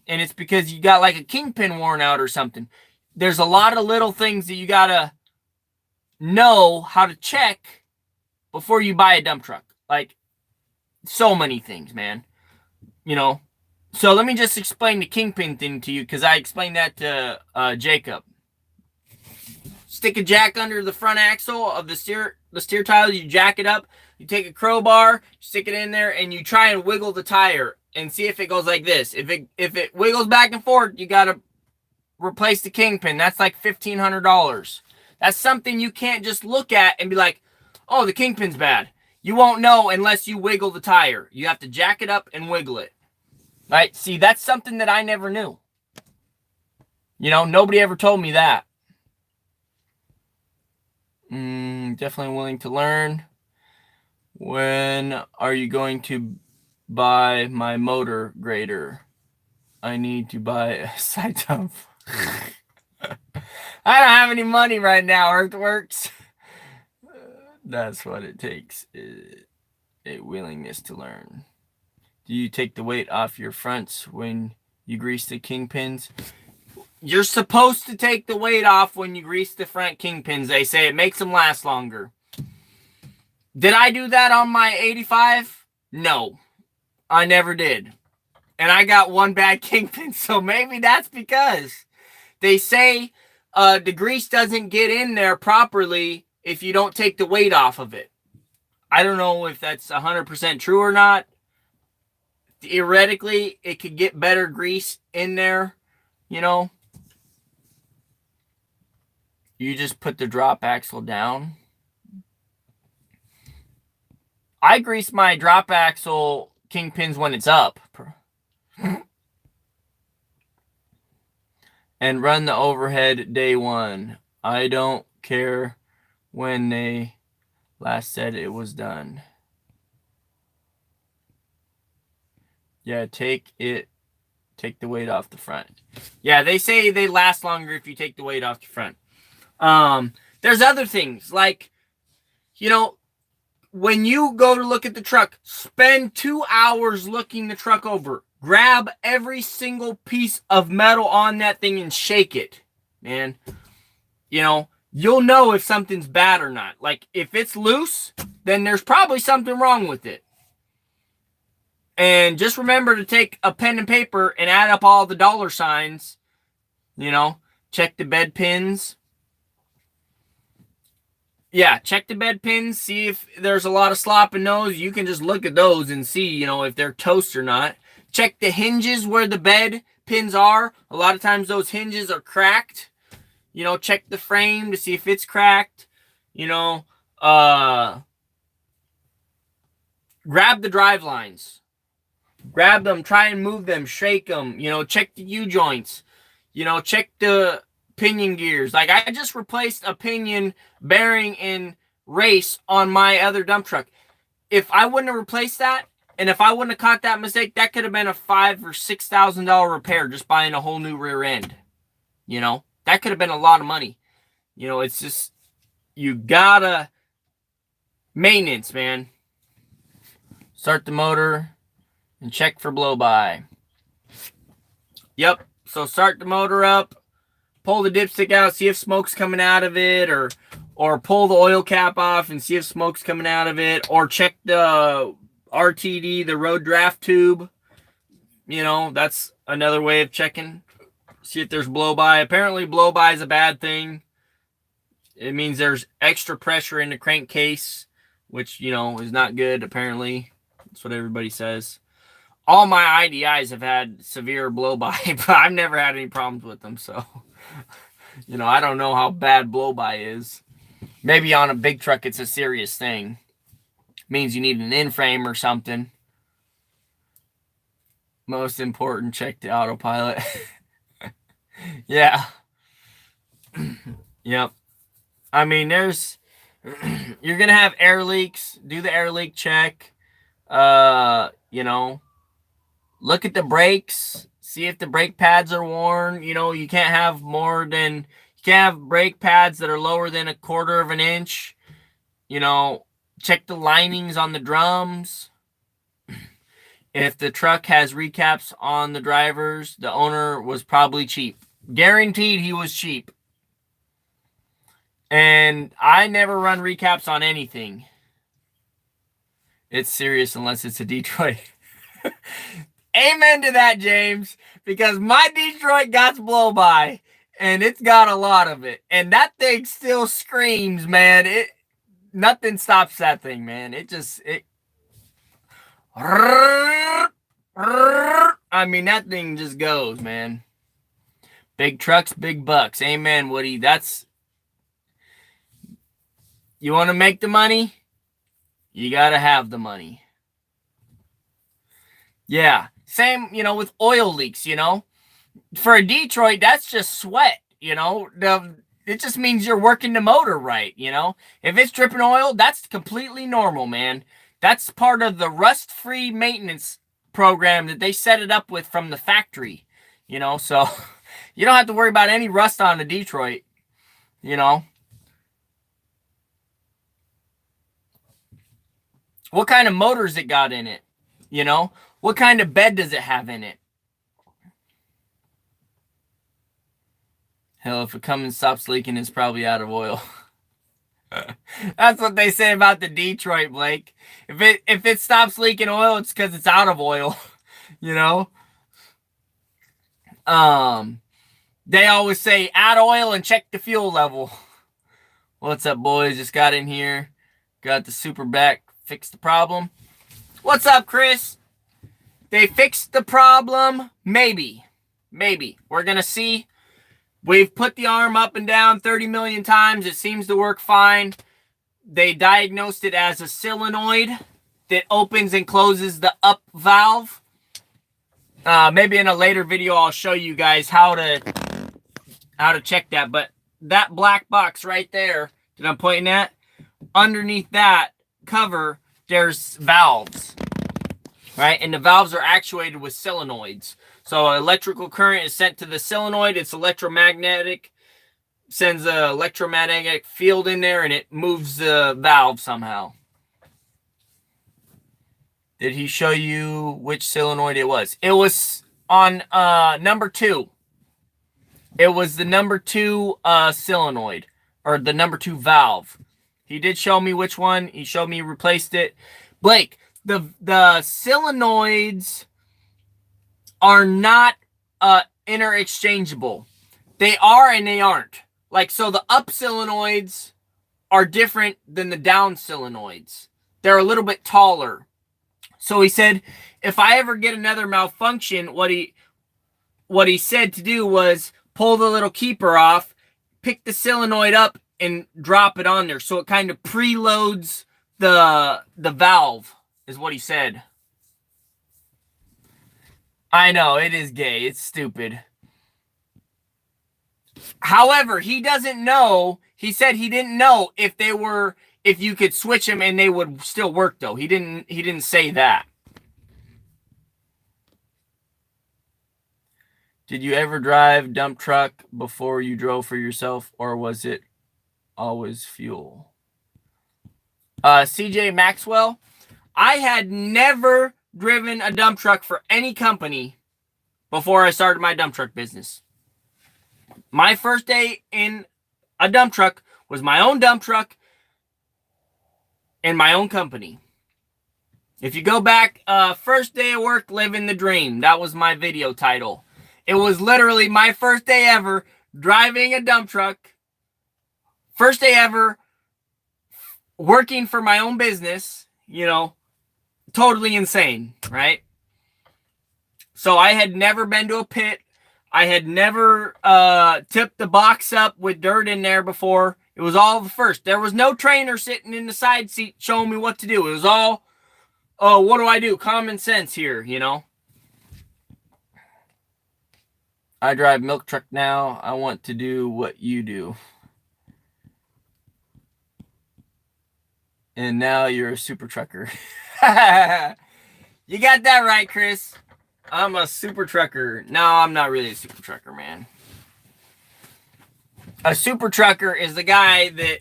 [SPEAKER 1] And it's because you got like a Kingpin worn out or something. There's a lot of little things that you got to know how to check before you buy a dump truck. Like, so many things, man. You know? So let me just explain the Kingpin thing to you, because I explained that to Jacob. Stick a jack under the front axle of the steer tire. You jack it up. You take a crowbar, stick it in there, and you try and wiggle the tire and see if it goes like this. If it wiggles back and forth, you got to replace the Kingpin. That's like $1,500. That's something you can't just look at and be like, oh, the Kingpin's bad. You won't know unless you wiggle the tire. You have to jack it up and wiggle it. Right? See, that's something that I never knew. You know, nobody ever told me that. Definitely willing to learn. When are you going to buy my motor grader? I need to buy a side dump. I don't have any money right now, Earthworks. That's what it takes. A willingness to learn. Do you take the weight off your fronts when you grease the kingpins? You're supposed to take the weight off when you grease the front kingpins. They say it makes them last longer. Did I do that on my 85? No, I never did. And I got one bad kingpin, so maybe that's because they say the grease doesn't get in there properly if you don't take the weight off of it. I don't know if that's 100% true or not. Theoretically, it could get better grease in there, you know. You just put the drop axle down. I grease my drop axle kingpins when it's up. And run the overhead day one. I don't care when they last said it was done. Yeah, take the weight off the front. Yeah, they say they last longer if you take the weight off the front. There's other things like, you know, when you go to look at the truck, spend 2 hours looking the truck over. Grab every single piece of metal on that thing and shake it, man. You know, you'll know if something's bad or not. Like, if it's loose, then there's probably something wrong with it. And just remember to take a pen and paper and add up all the dollar signs. You know, check the bed pins. Yeah, check the bed pins, see if there's a lot of slop in those. You can just look at those and see, you know, if they're toast or not. Check the hinges where the bed pins are. A lot of times those hinges are cracked. You know, check the frame to see if it's cracked. You know, grab the drive lines. Grab them, try and move them, shake them. You know, check the U-joints. You know, check the pinion gears. Like, I just replaced a pinion bearing in race on my other dump truck. If I wouldn't have replaced that, and if I wouldn't have caught that mistake, that could have been a $5,000 or $6,000 repair, just buying a whole new rear end. You know, that could have been a lot of money. You know, it's just, you gotta maintenance, man. Start the motor and check for blow by. Yep. So start the motor up. Pull the dipstick out, see if smoke's coming out of it, or pull the oil cap off and see if smoke's coming out of it, or check the RTD, the road draft tube. You know, that's another way of checking. See if there's blow-by. Apparently, blow-by is a bad thing. It means there's extra pressure in the crankcase, which, you know, is not good, apparently. That's what everybody says. all my IDIs have had severe blow-by, but I've never had any problems with them. So, you know, I don't know how bad blow-by is. Maybe on a big truck, it's a serious thing. Means you need an in-frame or something. Most important, check the autopilot. Yeah. Yep. I mean, there's... You're going to have air leaks. Do the air leak check. You know, look at the brakes. See if the brake pads are worn. You know, you can't have more than... You can't have brake pads that are lower than 1/4 of an inch. You know, check the linings on the drums. If the truck has recaps on the drivers, the owner was probably cheap. Guaranteed he was cheap. And I never run recaps on anything. It's serious unless it's a Detroit. Amen to that, James. Because my Detroit got blow-by. And it's got a lot of it. And that thing still screams, man. Nothing stops that thing, man. I mean, that thing just goes, man. Big trucks, big bucks. Amen, Woody. You want to make the money? You got to have the money. Yeah. Same, you know, with oil leaks, you know. For a Detroit, that's just sweat, you know. It just means you're working the motor right, you know. If it's dripping oil, that's completely normal, man. That's part of the rust-free maintenance program that they set it up with from the factory, you know. So you don't have to worry about any rust on the Detroit, you know. What kind of motors it got in it, you know? What kind of bed does it have in it? Hell, if it comes and stops leaking, it's probably out of oil. That's what they say about the Detroit, Blake. If it stops leaking oil, it's because it's out of oil. You know? They always say add oil and check the fuel level. What's up, boys? Just got in here. Got the super back. Fixed the problem. What's up, Chris? They fixed the problem? Maybe. Maybe. We're going to see. We've put the arm up and down 30 million times. It seems to work fine. They diagnosed it as a solenoid that opens and closes the up valve. Maybe in a later video I'll show you guys how to check that. But that black box right there that I'm pointing at, underneath that cover, there's valves, right? And the valves are actuated with solenoids. So electrical current is sent to the solenoid. It's electromagnetic, sends an electromagnetic field in there, and it moves the valve somehow. Did he show you which solenoid it was? It was on number 2. It was the number 2 solenoid, or the number 2 valve. He did show me which one. He showed me he replaced it. Blake, the solenoids are not interchangeable. They are and they aren't. Like, so the up solenoids are different than the down solenoids. They're a little bit taller. So he said, if I ever get another malfunction, what he said to do was pull the little keeper off, pick the solenoid up, and drop it on there. So it kind of preloads the valve, is what he said. I know, it is gay. It's stupid. However, he doesn't know. He said he didn't know if you could switch them and they would still work, though. He didn't say that. Did you ever drive dump truck before you drove for yourself, or was it always fuel? CJ Maxwell, I had never driven a dump truck for any company before I started my dump truck business. My first day in a dump truck was my own dump truck and my own company. If you go back, first day of work, living the dream. That was my video title. It was literally my first day ever driving a dump truck. First day ever working for my own business, you know, totally insane, right? So I had never been to a pit. I had never tipped the box up with dirt in there before. It was all the first. There was no trainer sitting in the side seat showing me what to do. It was all, oh, what do I do? Common sense here, you know. I drive milk truck now. I want to do what you do. And now you're a super trucker. You got that right, Chris. I'm a super trucker. No, I'm not really a super trucker, man. A super trucker is the guy that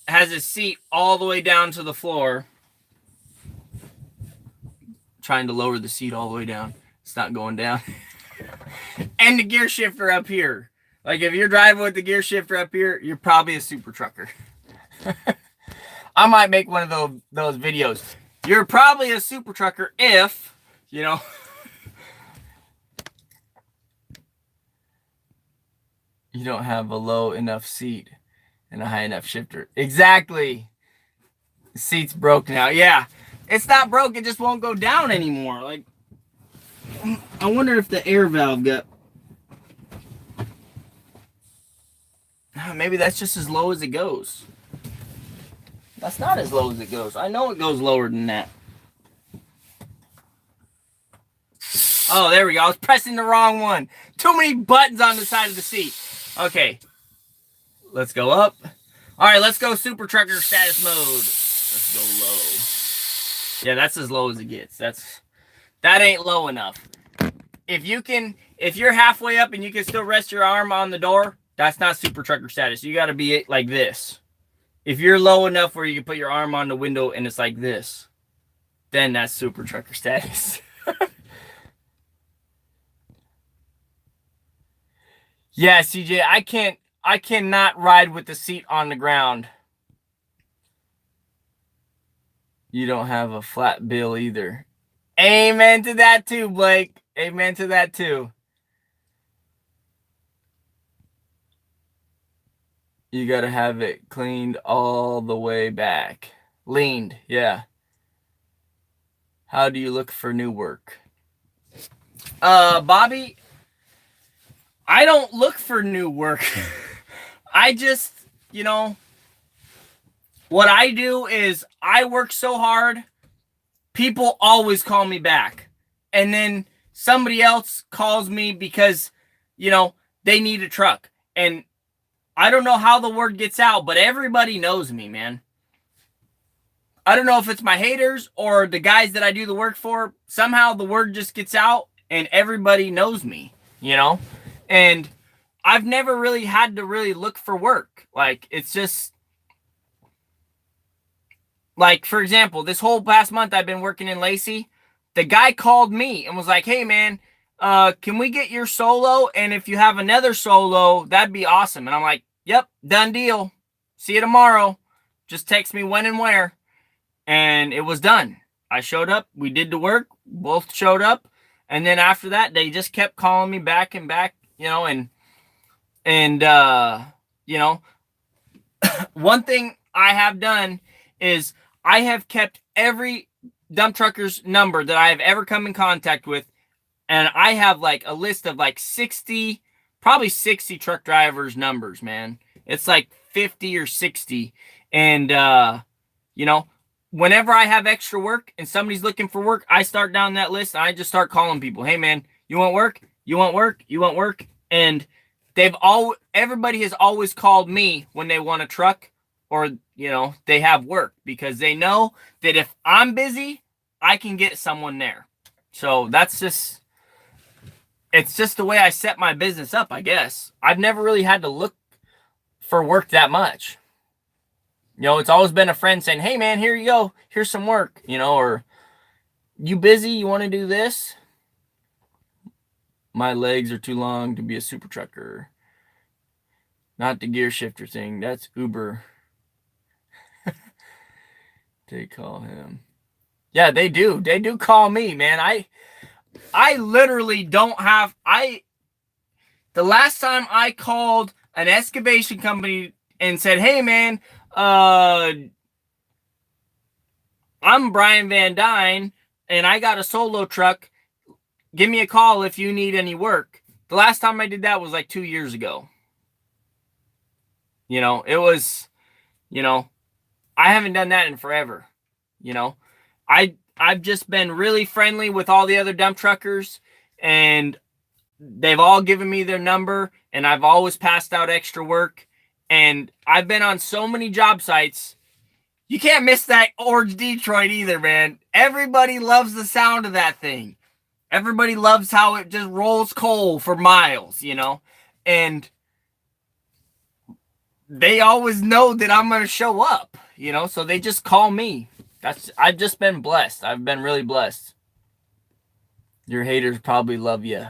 [SPEAKER 1] has his seat all the way down to the floor. Trying to lower the seat all the way down. It's not going down. And the gear shifter up here. Like if you're driving with the gear shifter up here, you're probably a super trucker. I might make one of those videos. You're probably a super trucker if, you know. You don't have a low enough seat and a high enough shifter. Exactly. The seat's broke now. Yeah. It's not broke. It just won't go down anymore. Like, I wonder if the air valve got... Maybe that's just as low as it goes. That's not as low as it goes. I know it goes lower than that. Oh, there we go. I was pressing the wrong one. Too many buttons on the side of the seat. Okay. Let's go up. All right, let's go super trucker status mode. Let's go low. Yeah, that's as low as it gets. That ain't low enough. If you're halfway up and you can still rest your arm on the door, that's not super trucker status. You got to be like this. If you're low enough where you can put your arm on the window and it's like this, then that's super trucker status. Yeah, CJ, I cannot ride with the seat on the ground. You don't have a flat bill either. Amen to that too, Blake. Amen to that too. You got to have it cleaned all the way back. Leaned, yeah. How do you look for new work? Bobby, I don't look for new work. I just, you know, what I do is I work so hard, people always call me back. And then somebody else calls me because, you know, they need a truck. And I don't know how the word gets out, but everybody knows me, man. I don't know if it's my haters or the guys that I do the work for. Somehow the word just gets out and everybody knows me, you know? And I've never really had to really look for work. Like, it's just... Like, for example, this whole past month I've been working in Lacey. The guy called me and was like, hey, man, can we get your solo? And if you have another solo, that'd be awesome. And I'm like, yep, done deal. See you tomorrow. Just text me when and where. And it was done. I showed up. We did the work. Both showed up. And then after that, they just kept calling me back and back, you know, and you know, one thing I have done is I have kept every dump trucker's number that I have ever come in contact with. And I have like a list of like 60, probably 60 truck drivers' numbers, man. It's like 50 or 60. And, you know, whenever I have extra work and somebody's looking for work, I start down that list and I just start calling people. Hey, man, you want work? You want work? You want work? And everybody has always called me when they want a truck or, you know, they have work because they know that if I'm busy, I can get someone there. So that's just... It's just the way I set my business up, I guess. I've never really had to look for work that much. You know, it's always been a friend saying, hey, man, here you go. Here's some work, you know, or you busy? You want to do this? My legs are too long to be a super trucker. Not the gear shifter thing. That's Uber. They call him. Yeah, they do. They do call me, man. I literally don't have... The last time I called an excavation company and said, hey, man, I'm Brian VANDUYN. and I got a solo truck. Give me a call if you need any work. The last time I did that was like 2 years ago. You know, it was, you know, I haven't done that in forever. You know, I've just been really friendly with all the other dump truckers, and they've all given me their number, and I've always passed out extra work. And I've been on so many job sites. You can't miss that Orange Detroit either, man. Everybody loves the sound of that thing. Everybody loves how it just rolls coal for miles, you know? And they always know that I'm going to show up, you know? So they just call me. I've just been blessed. I've been really blessed. Your haters probably love you.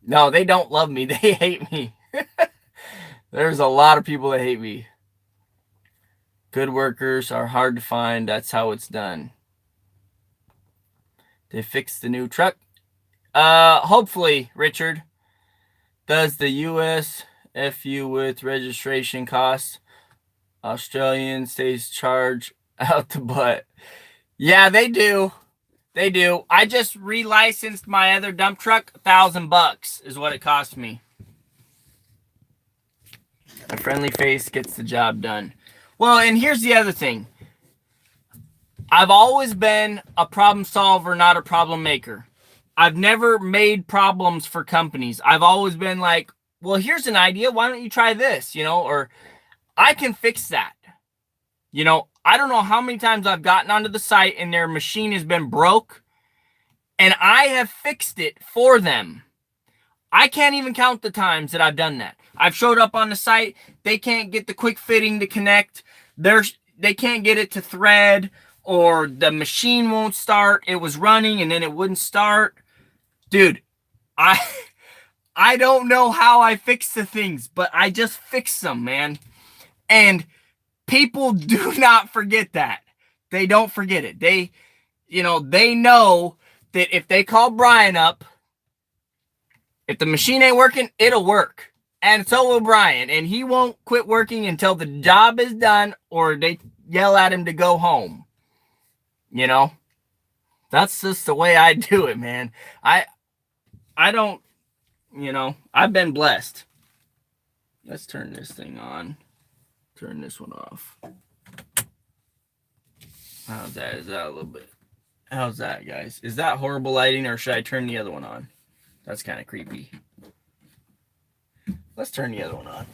[SPEAKER 1] No, they don't love me. They hate me. There's a lot of people that hate me. Good workers are hard to find. That's how it's done. They fixed the new truck. Hopefully, Richard. Does the US FU with registration costs? Australian states charge out the butt. Yeah, they do. They do. I just relicensed my other dump truck. $1,000 is what it cost me. A friendly face gets the job done. Well, and here's the other thing. I've always been a problem solver, not a problem maker. I've never made problems for companies. I've always been like, well, here's an idea. Why don't you try this? You know, or I can fix that. You know, I don't know how many times I've gotten onto the site and their machine has been broke, and I have fixed it for them. I can't even count the times that I've done that. I've showed up on the site. They can't get the quick fitting to connect. They can't get it to thread, or the machine won't start. It was running and then it wouldn't start. Dude, I don't know how I fix the things, but I just fix them, man. And people do not forget that. They don't forget it. They know that if they call Brian up, if the machine ain't working, it'll work. And so will Brian. And he won't quit working until the job is done or they yell at him to go home. You know? That's just the way I do it, man. I don't, you know, I've been blessed. Let's turn this thing on. Turn this one off. How's that? Is that a little bit? How's that, guys? Is that horrible lighting, or should I turn the other one on? That's kind of creepy. Let's turn the other one on.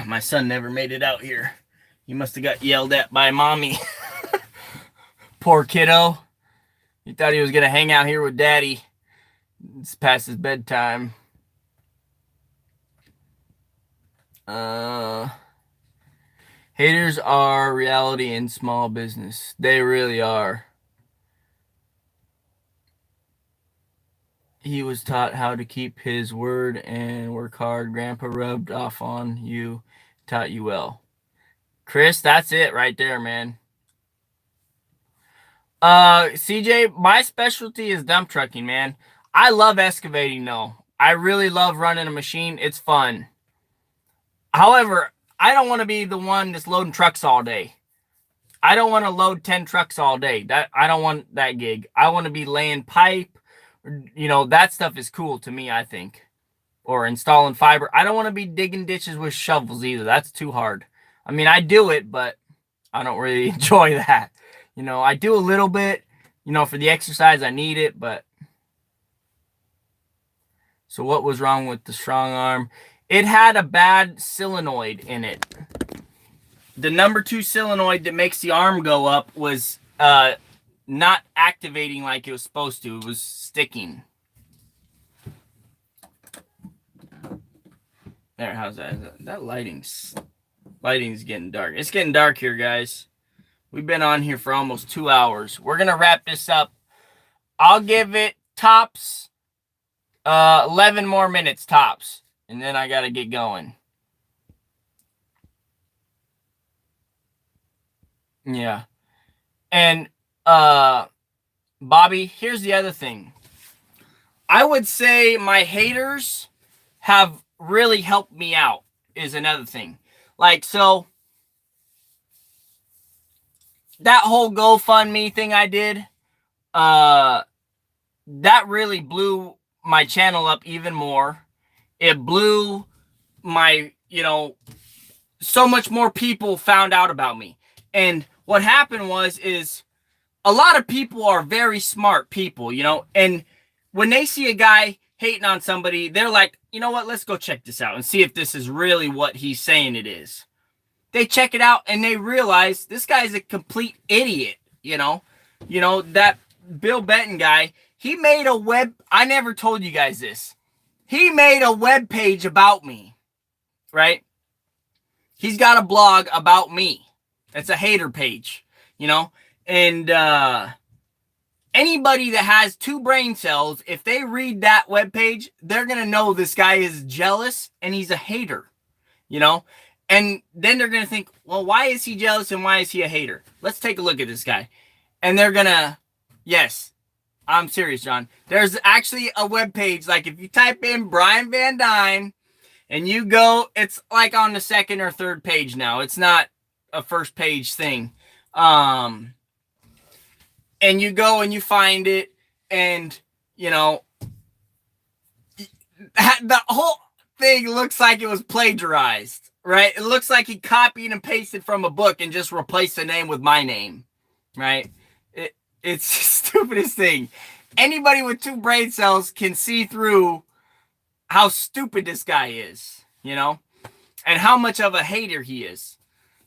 [SPEAKER 1] My son never made it out here. He must have got yelled at by mommy. Poor kiddo. He thought he was going to hang out here with daddy. It's past his bedtime. Haters are reality in small business. They really are. He was taught how to keep his word and work hard. Grandpa rubbed off on you, taught you well. Chris, that's it right there, man. CJ, my specialty is dump trucking, man. I love excavating, though. I really love running a machine. It's fun. However, I don't want to be the one that's loading trucks all day. I don't want to load 10 trucks all day. I don't want that gig. I want to be laying pipe. You know, that stuff is cool to me, I think. Or installing fiber. I don't want to be digging ditches with shovels either. That's too hard. I mean, I do it, but I don't really enjoy that. You know, I do a little bit. You know, for the exercise, I need it, but... So what was wrong with the strong arm? It had a bad solenoid in it. The number 2 solenoid that makes the arm go up was not activating like it was supposed to. It was sticking. There, how's that? That lighting's getting dark. It's getting dark here, guys. We've been on here for almost 2 hours. We're going to wrap this up. I'll give it tops 11 more minutes tops. And then I got to get going. Yeah. And, Bobby, here's the other thing. I would say my haters have really helped me out is another thing. Like, so, that whole GoFundMe thing I did, that really blew my channel up even more. It blew my, you know, so much more people found out about me. And what happened is a lot of people are very smart people, you know, and when they see a guy hating on somebody, they're like, you know what, let's go check this out and see if this is really what he's saying it is. They check it out and they realize this guy's a complete idiot, you know. You know, that Bill Benton guy, he made a web, I never told you guys this. He made a web page about me, right? He's got a blog about me. It's a hater page, you know? And anybody that has 2 brain cells, if they read that web page, they're going to know this guy is jealous and he's a hater, you know? And then they're going to think, well, why is he jealous and why is he a hater? Let's take a look at this guy. And they're going to, yes, I'm serious, John. There's actually a web page. Like if you type in Brian VANDUYN and you go, it's like on the 2nd or 3rd page now. It's not a first page thing. And you go and you find it and, you know, the whole thing looks like it was plagiarized, right? It looks like he copied and pasted from a book and just replaced the name with my name, right? It's the stupidest thing. Anybody with 2 brain cells can see through how stupid this guy is, you know, and how much of a hater he is,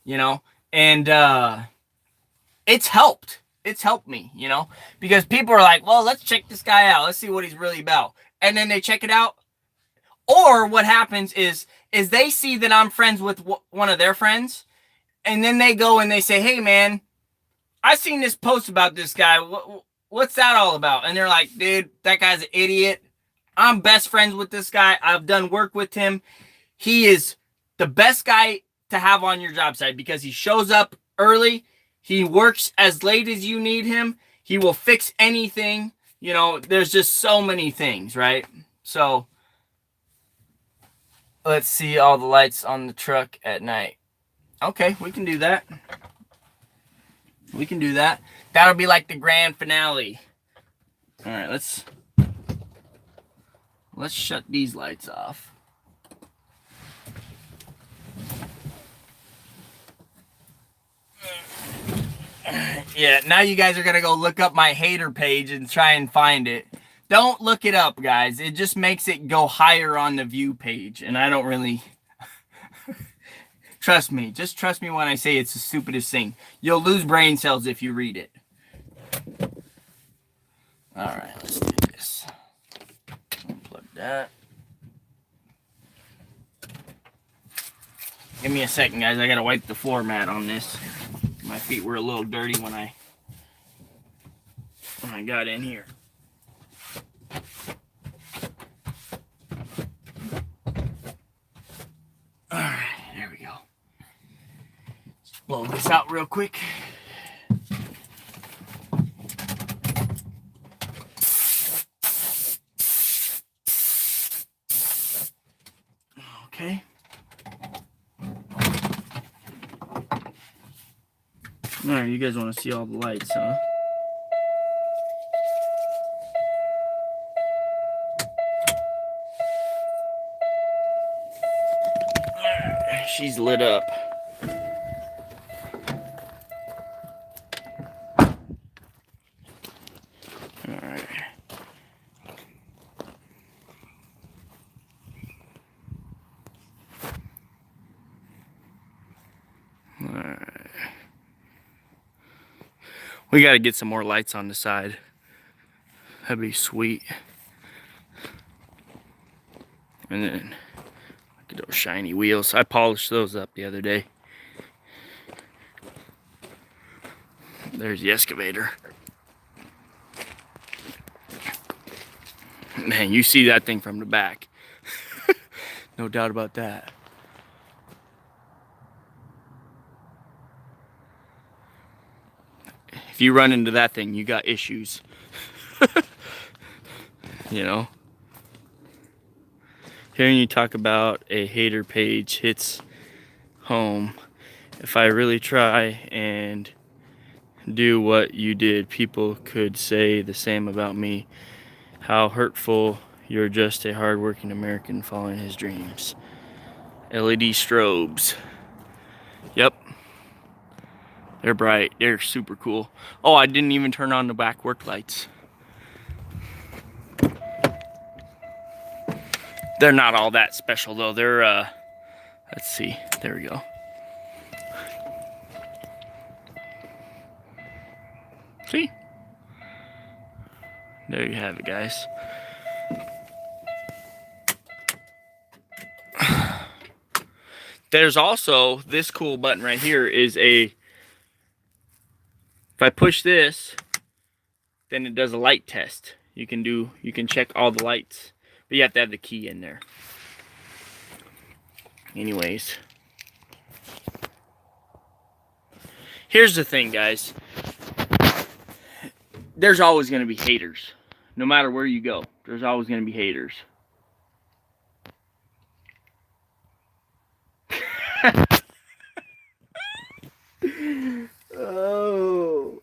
[SPEAKER 1] you know, and it's helped. It's helped me, you know, because people are like, well, let's check this guy out. Let's see what he's really about. And then they check it out. Or what happens is they see that I'm friends with one of their friends. And then they go and they say, hey, man, I seen this post about this guy. What's that all about? And they're like, dude, that guy's an idiot. I'm best friends with this guy. I've done work with him. He is the best guy to have on your job site because he shows up early. He works as late as you need him. He will fix anything. You know, there's just so many things, right? So let's see all the lights on the truck at night. Okay, we can do that. We can do that. That'll be like the grand finale. All right, let's shut these lights off. Yeah, now you guys are going to go look up my hater page and try and find it. Don't look it up, guys. It just makes it go higher on the view page, and I don't really... Trust me. Just trust me when I say it's the stupidest thing. You'll lose brain cells if you read it. All right, let's do this. Unplug that. Give me a second, guys. I got to wipe the floor mat on this. My feet were a little dirty when I got in here. All right, there we go. Let's blow this out real quick. Okay. All right, you guys want to see all the lights, huh? She's lit up. All right. All right. We got to get some more lights on the side. That'd be sweet. And then look at those shiny wheels. I polished those up the other day. There's the excavator. Man, you see that thing from the back. No doubt about that. If you run into that thing, you got issues. You know? Hearing you talk about a hater page hits home. If I really try and
[SPEAKER 2] do what you did. People could say the same about me. How hurtful. You're just a hardworking American following his dreams. LED strobes. Yep. They're bright. They're super cool. Oh, I didn't even turn on the back work lights. They're not all that special though. They're, let's see. There we go. See? There you have it, guys. There's also this cool button right here is a, if I push this, then it does a light test. You can check all the lights, but you have to have the key in there. Anyways. Here's the thing, guys. There's always going to be haters. No matter where you go, there's always going to be haters. Oh.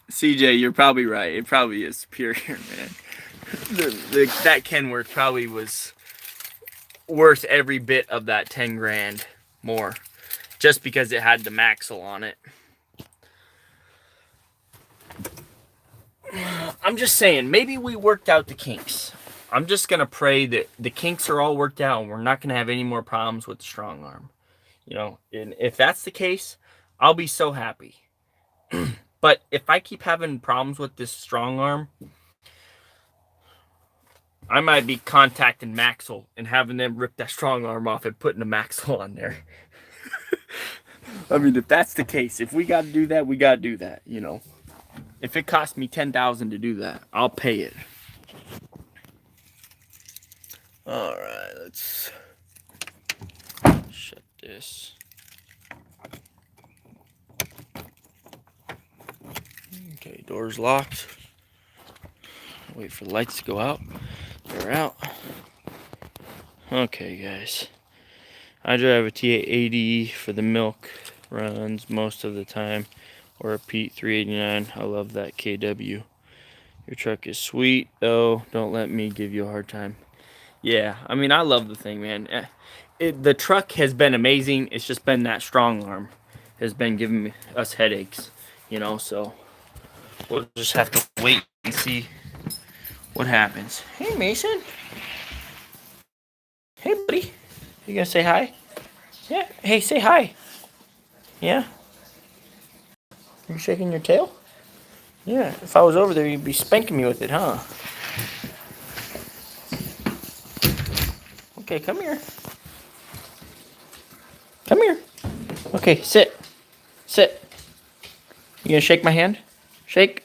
[SPEAKER 2] CJ, you're probably right. It probably is superior, man. That Kenworth probably was worth every bit of that 10 grand more. Just because it had the Maxwell on it. I'm just saying, maybe we worked out the kinks. I'm just going to pray that the kinks are all worked out and we're not going to have any more problems with the strong arm. You know, and if that's the case, I'll be so happy. But if I keep having problems with this strong arm, I might be contacting Maxwell and having them rip that strong arm off and putting a Maxwell on there. I mean, if that's the case, if we got to do that, we got to do that, you know. If it costs me $10,000 to do that, I'll pay it. All right, let's shut this. Okay, door's locked. Wait for the lights to go out. They're out. Okay, guys. I drive a T880 for the milk runs most of the time, or a Pete 389. I love that KW. Your truck is sweet, though. Don't let me give you a hard time. Yeah, I mean, I love the thing, man. The truck has been amazing. It's just been that strong arm has been giving us headaches, you know, so we'll just have to wait and see what happens. Hey, Mason. Hey, buddy. You gonna say hi? Yeah. Hey, say hi. Yeah. You shaking your tail? Yeah. If I was over there, you'd be spanking me with it, huh? Okay, come here. Come here. Okay, sit. Sit. You gonna shake my hand? Shake.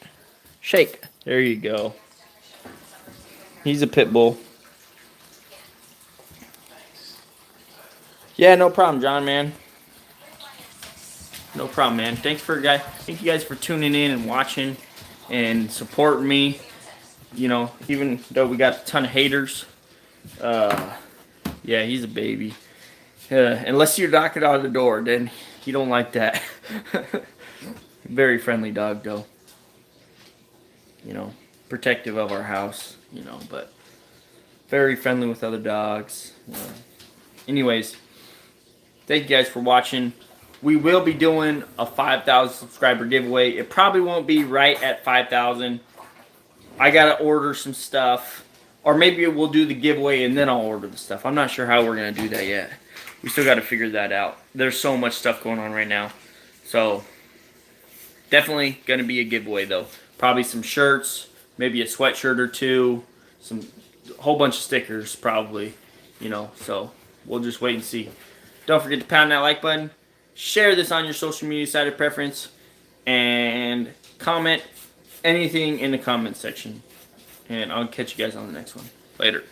[SPEAKER 2] Shake. There you go. He's a pit bull. Yeah, no problem, John, man. No problem, man. Thank you guys for tuning in and watching and supporting me. You know, even though we got a ton of haters. Yeah, he's a baby. Unless you're knocking on the door, then you don't like that. Very friendly dog, though. You know, protective of our house, you know, but very friendly with other dogs. Anyways, thank you guys for watching. We will be doing a 5,000 subscriber giveaway. It probably won't be right at 5,000. I got to order some stuff. Or maybe we'll do the giveaway and then I'll order the stuff. I'm not sure how we're going to do that yet. We still got to figure that out. There's so much stuff going on right now. So, definitely going to be a giveaway though. Probably some shirts, maybe a sweatshirt or two, a whole bunch of stickers probably, you know. So, we'll just wait and see. Don't forget to pound that like button. Share this on your social media site of preference. And comment anything in the comment section. And I'll catch you guys on the next one. Later.